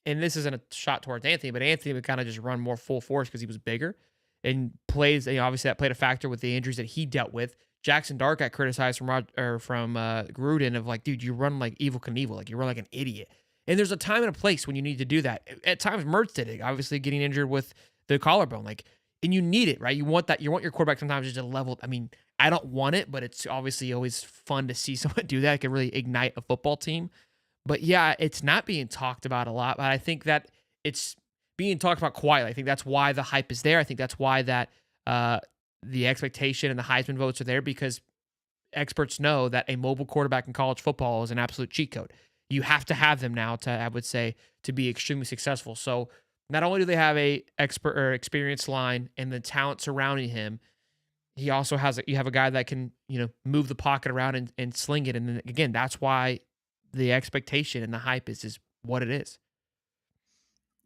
and this isn't a shot towards Anthony, but Anthony would kind of just run more full force because he was bigger and plays. Obviously, that played a factor with the injuries that he dealt with. Jackson Dart got criticized from Gruden of like, dude, you run like Evel Knievel, like you run like an idiot. And there's a time and a place when you need to do that. At times, Mertz did it, obviously getting injured with the collarbone, like, and you need it, right? You want that. You want your quarterback sometimes just to level. I mean, I don't want it, but it's obviously always fun to see someone do that. It can really ignite a football team. But yeah, it's not being talked about a lot, but I think that it's being talked about quietly. I think that's why the hype is there. I think that's why that the expectation and the Heisman votes are there, because experts know that a mobile quarterback in college football is an absolute cheat code. You have to have them now to, I would say, to be extremely successful. So not only do they have a expert or experienced line and the talent surrounding him, he also has you have a guy that can, move the pocket around and sling it. And then again, that's why the expectation and the hype is what it is.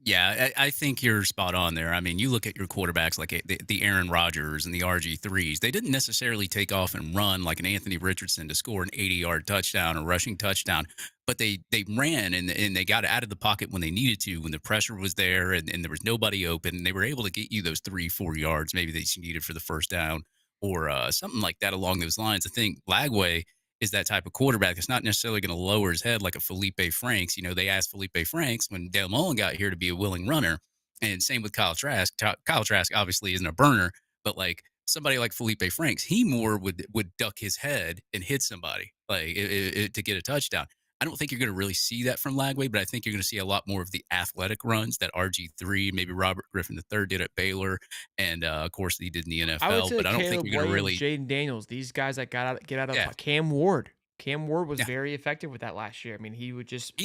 Yeah, I think you're spot on there. I mean, you look at your quarterbacks like the Aaron Rodgers and the RG3s. They didn't necessarily take off and run like an Anthony Richardson to score an 80-yard touchdown or rushing touchdown, but they ran and they got out of the pocket when they needed to, when the pressure was there and there was nobody open. And they were able to get you those 3-4 yards maybe that you needed for the first down or something like that along those lines. I think Lagway is that type of quarterback that's not necessarily going to lower his head like a Felipe Franks. They asked Felipe Franks when Dale Mullen got here to be a willing runner. And same with Kyle Trask. Kyle Trask obviously isn't a burner, but like somebody like Felipe Franks, he more would duck his head and hit somebody like to get a touchdown. I don't think you're going to really see that from Lagway, but I think you're going to see a lot more of the athletic runs that RG3, maybe Robert Griffin III did at Baylor, and of course he did in the NFL. I would say but I don't Caleb think you're going to really. Jaden Daniels, these guys that get out of Cam Ward. Cam Ward was very effective with that last year. I mean, he would just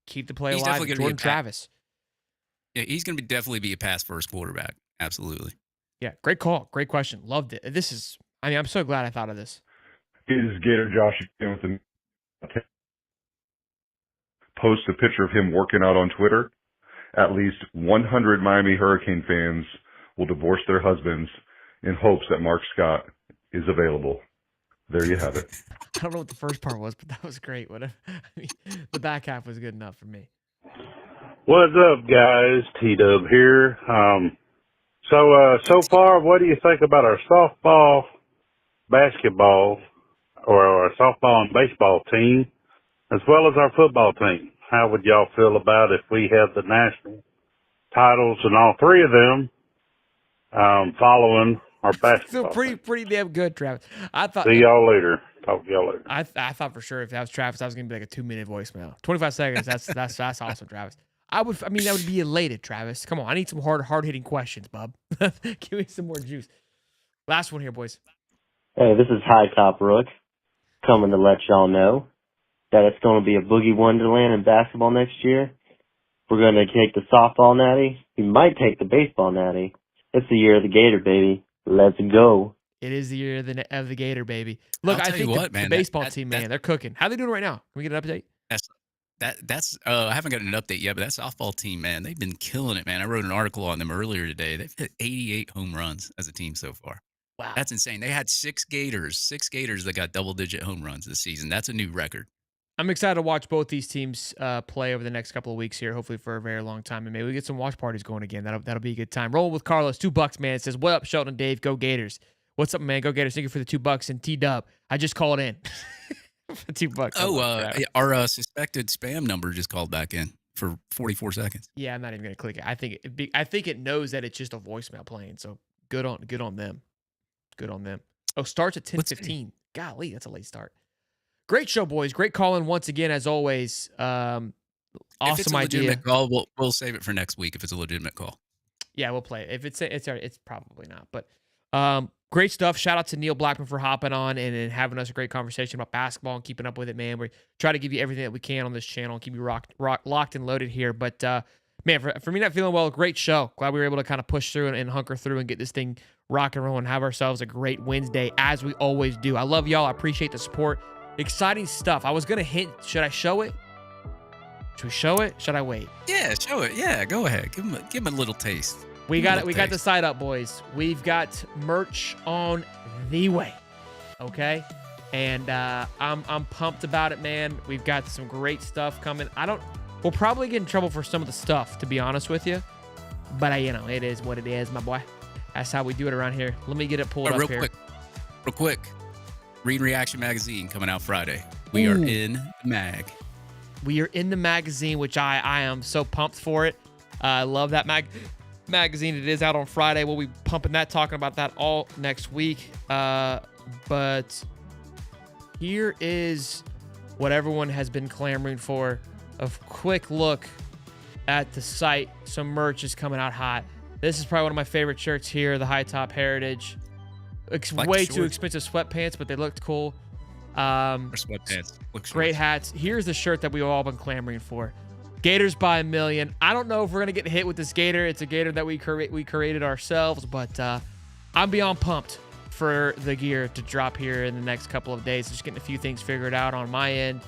keep the play alive. Jordan Travis. Yeah, he's going to definitely be a pass-first quarterback. Absolutely. Yeah, great call. Great question. Loved it. I'm so glad I thought of this. It is Gator Josh again with the post a picture of him working out on Twitter. At least 100 Miami Hurricane fans will divorce their husbands in hopes that Mark Scott is available. There you have it. I don't know what the first part was, but that was great. The back half was good enough for me. What's up, guys? T-Dub here. So far, what do you think about our softball, basketball, or our softball and baseball team, as well as our football team? How would y'all feel about if we have the national titles and all three of them following our basketball? Feel pretty damn good, Travis. See y'all later. Talk to y'all later. I thought for sure if that was Travis, I was gonna be like a 2-minute voicemail. 25 seconds. That's awesome, Travis. I would be elated, Travis. Come on, I need some hard hitting questions, bub. Give me some more juice. Last one here, boys. Hey, this is High Top Rook coming to let y'all know that it's going to be a Boogie Wonderland in basketball next year. We're going to take the softball natty. We might take the baseball natty. It's the year of the Gator, baby. Let's go. It is the year of the Gator, baby. Look, I think the man, baseball team, man, they're cooking. How are they doing right now? Can we get an update? That's I haven't gotten an update yet, but that softball team, man, they've been killing it, man. I wrote an article on them earlier today. They've hit 88 home runs as a team so far. Wow. That's insane. They had six Gators that got double-digit home runs this season. That's a new record. I'm excited to watch both these teams play over the next couple of weeks here, hopefully for a very long time, and maybe we get some watch parties going again. That'll be a good time. Rolling with Carlos, $2, man. It says, "What up, Shelton and Dave? Go Gators." What's up, man? Go Gators. Thank you for the $2 and T-Dub. I just called in for $2. Our suspected spam number just called back in for 44 seconds. Yeah, I'm not even gonna click it. I think it knows that it's just a voicemail playing. So good on them. Good on them. Oh, starts at 10:15. Golly, that's a late start. Great show, boys. Great call-in once again, as always. Awesome if it's a idea. legitimate call, we'll save it for next week if it's a legitimate call. Yeah, we'll play it. If it's probably not. But great stuff. Shout out to Neil Blackmon for hopping on and having us a great conversation about basketball and keeping up with it, man. We try to give you everything that we can on this channel and keep you locked and loaded here. But man, for me not feeling well, great show. Glad we were able to kind of push through and hunker through and get this thing rock and roll and have ourselves a great Wednesday, as we always do. I love y'all. I appreciate the support. Exciting stuff. I was going to hint. Should I show it? Should we show it? Should I wait? Yeah, show it. Yeah, go ahead. Give him a little taste. We got it. We got the site up, boys. We've got merch on the way. Okay? And I'm pumped about it, man. We've got some great stuff coming. We'll probably get in trouble for some of the stuff, to be honest with you. But, it is what it is, my boy. That's how we do it around here. Let me get it pulled up real here. quick. Read Reaction Magazine coming out Friday. We are in the mag. We are in the magazine, which I am so pumped for it. I love that magazine. It is out on Friday. We'll be pumping that, talking about that all next week. But here is what everyone has been clamoring for. A quick look at the site. Some merch is coming out hot. This is probably one of my favorite shirts here, the High Top Heritage. It's like way too expensive sweatpants, but they looked cool. Sweatpants. Great hats. Here's the shirt that we've all been clamoring for. Gators by a million. I don't know if we're going to get hit with this Gator. It's a Gator that we created ourselves, but I'm beyond pumped for the gear to drop here in the next couple of days. Just getting a few things figured out on my end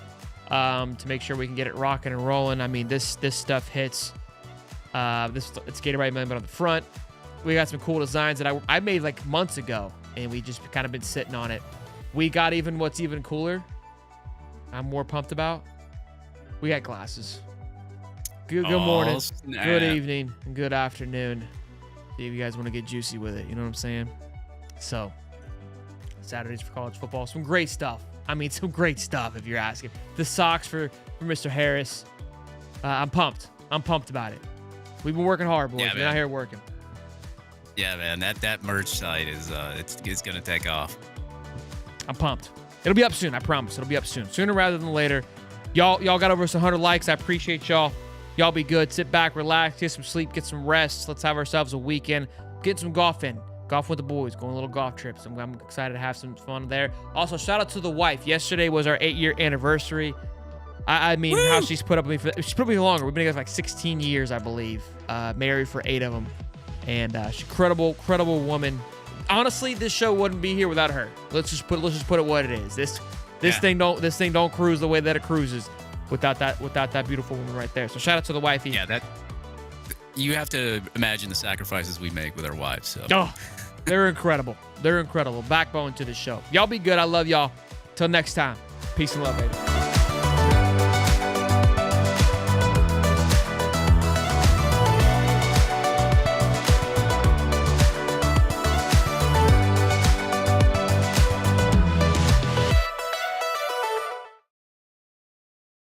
to make sure we can get it rocking and rolling. I mean, this stuff hits. It's Gator by a million, but on the front, we got some cool designs that I made like months ago, and we just kind of been sitting on it. We got what's even cooler, I'm more pumped about. We got glasses. Good morning, snap. good evening, and good afternoon. See if you guys want to get juicy with it. You know what I'm saying? So, Saturdays for college football. Some great stuff. I mean, some great stuff if you're asking. The socks for Mr. Harris. I'm pumped. I'm pumped about it. We've been working hard, boys. Yeah, We've been out here working. Yeah, man. That merch site is it's gonna take off. I'm pumped. It'll be up soon. I promise. It'll be up soon. Sooner rather than later. Y'all got over 100 likes. I appreciate y'all. Y'all be good. Sit back, relax, get some sleep, get some rest. Let's have ourselves a weekend. Get some golf in. Golf with the boys. Going on little golf trips. I'm excited to have some fun there. Also, shout out to the wife. Yesterday was our 8-year anniversary. I mean, how she's put up with me. She's put up with me longer. We've been together for like 16 years, I believe. Married for 8 of them. And she's incredible woman. Honestly, this show wouldn't be here without her. Let's just put it what it is. This thing don't cruise the way that it cruises without that beautiful woman right there. So shout out to the wifey. Yeah, you have to imagine the sacrifices we make with our wives. So. Oh, they're incredible. They're incredible. Backbone to the show. Y'all be good. I love y'all. Till next time. Peace and love, baby.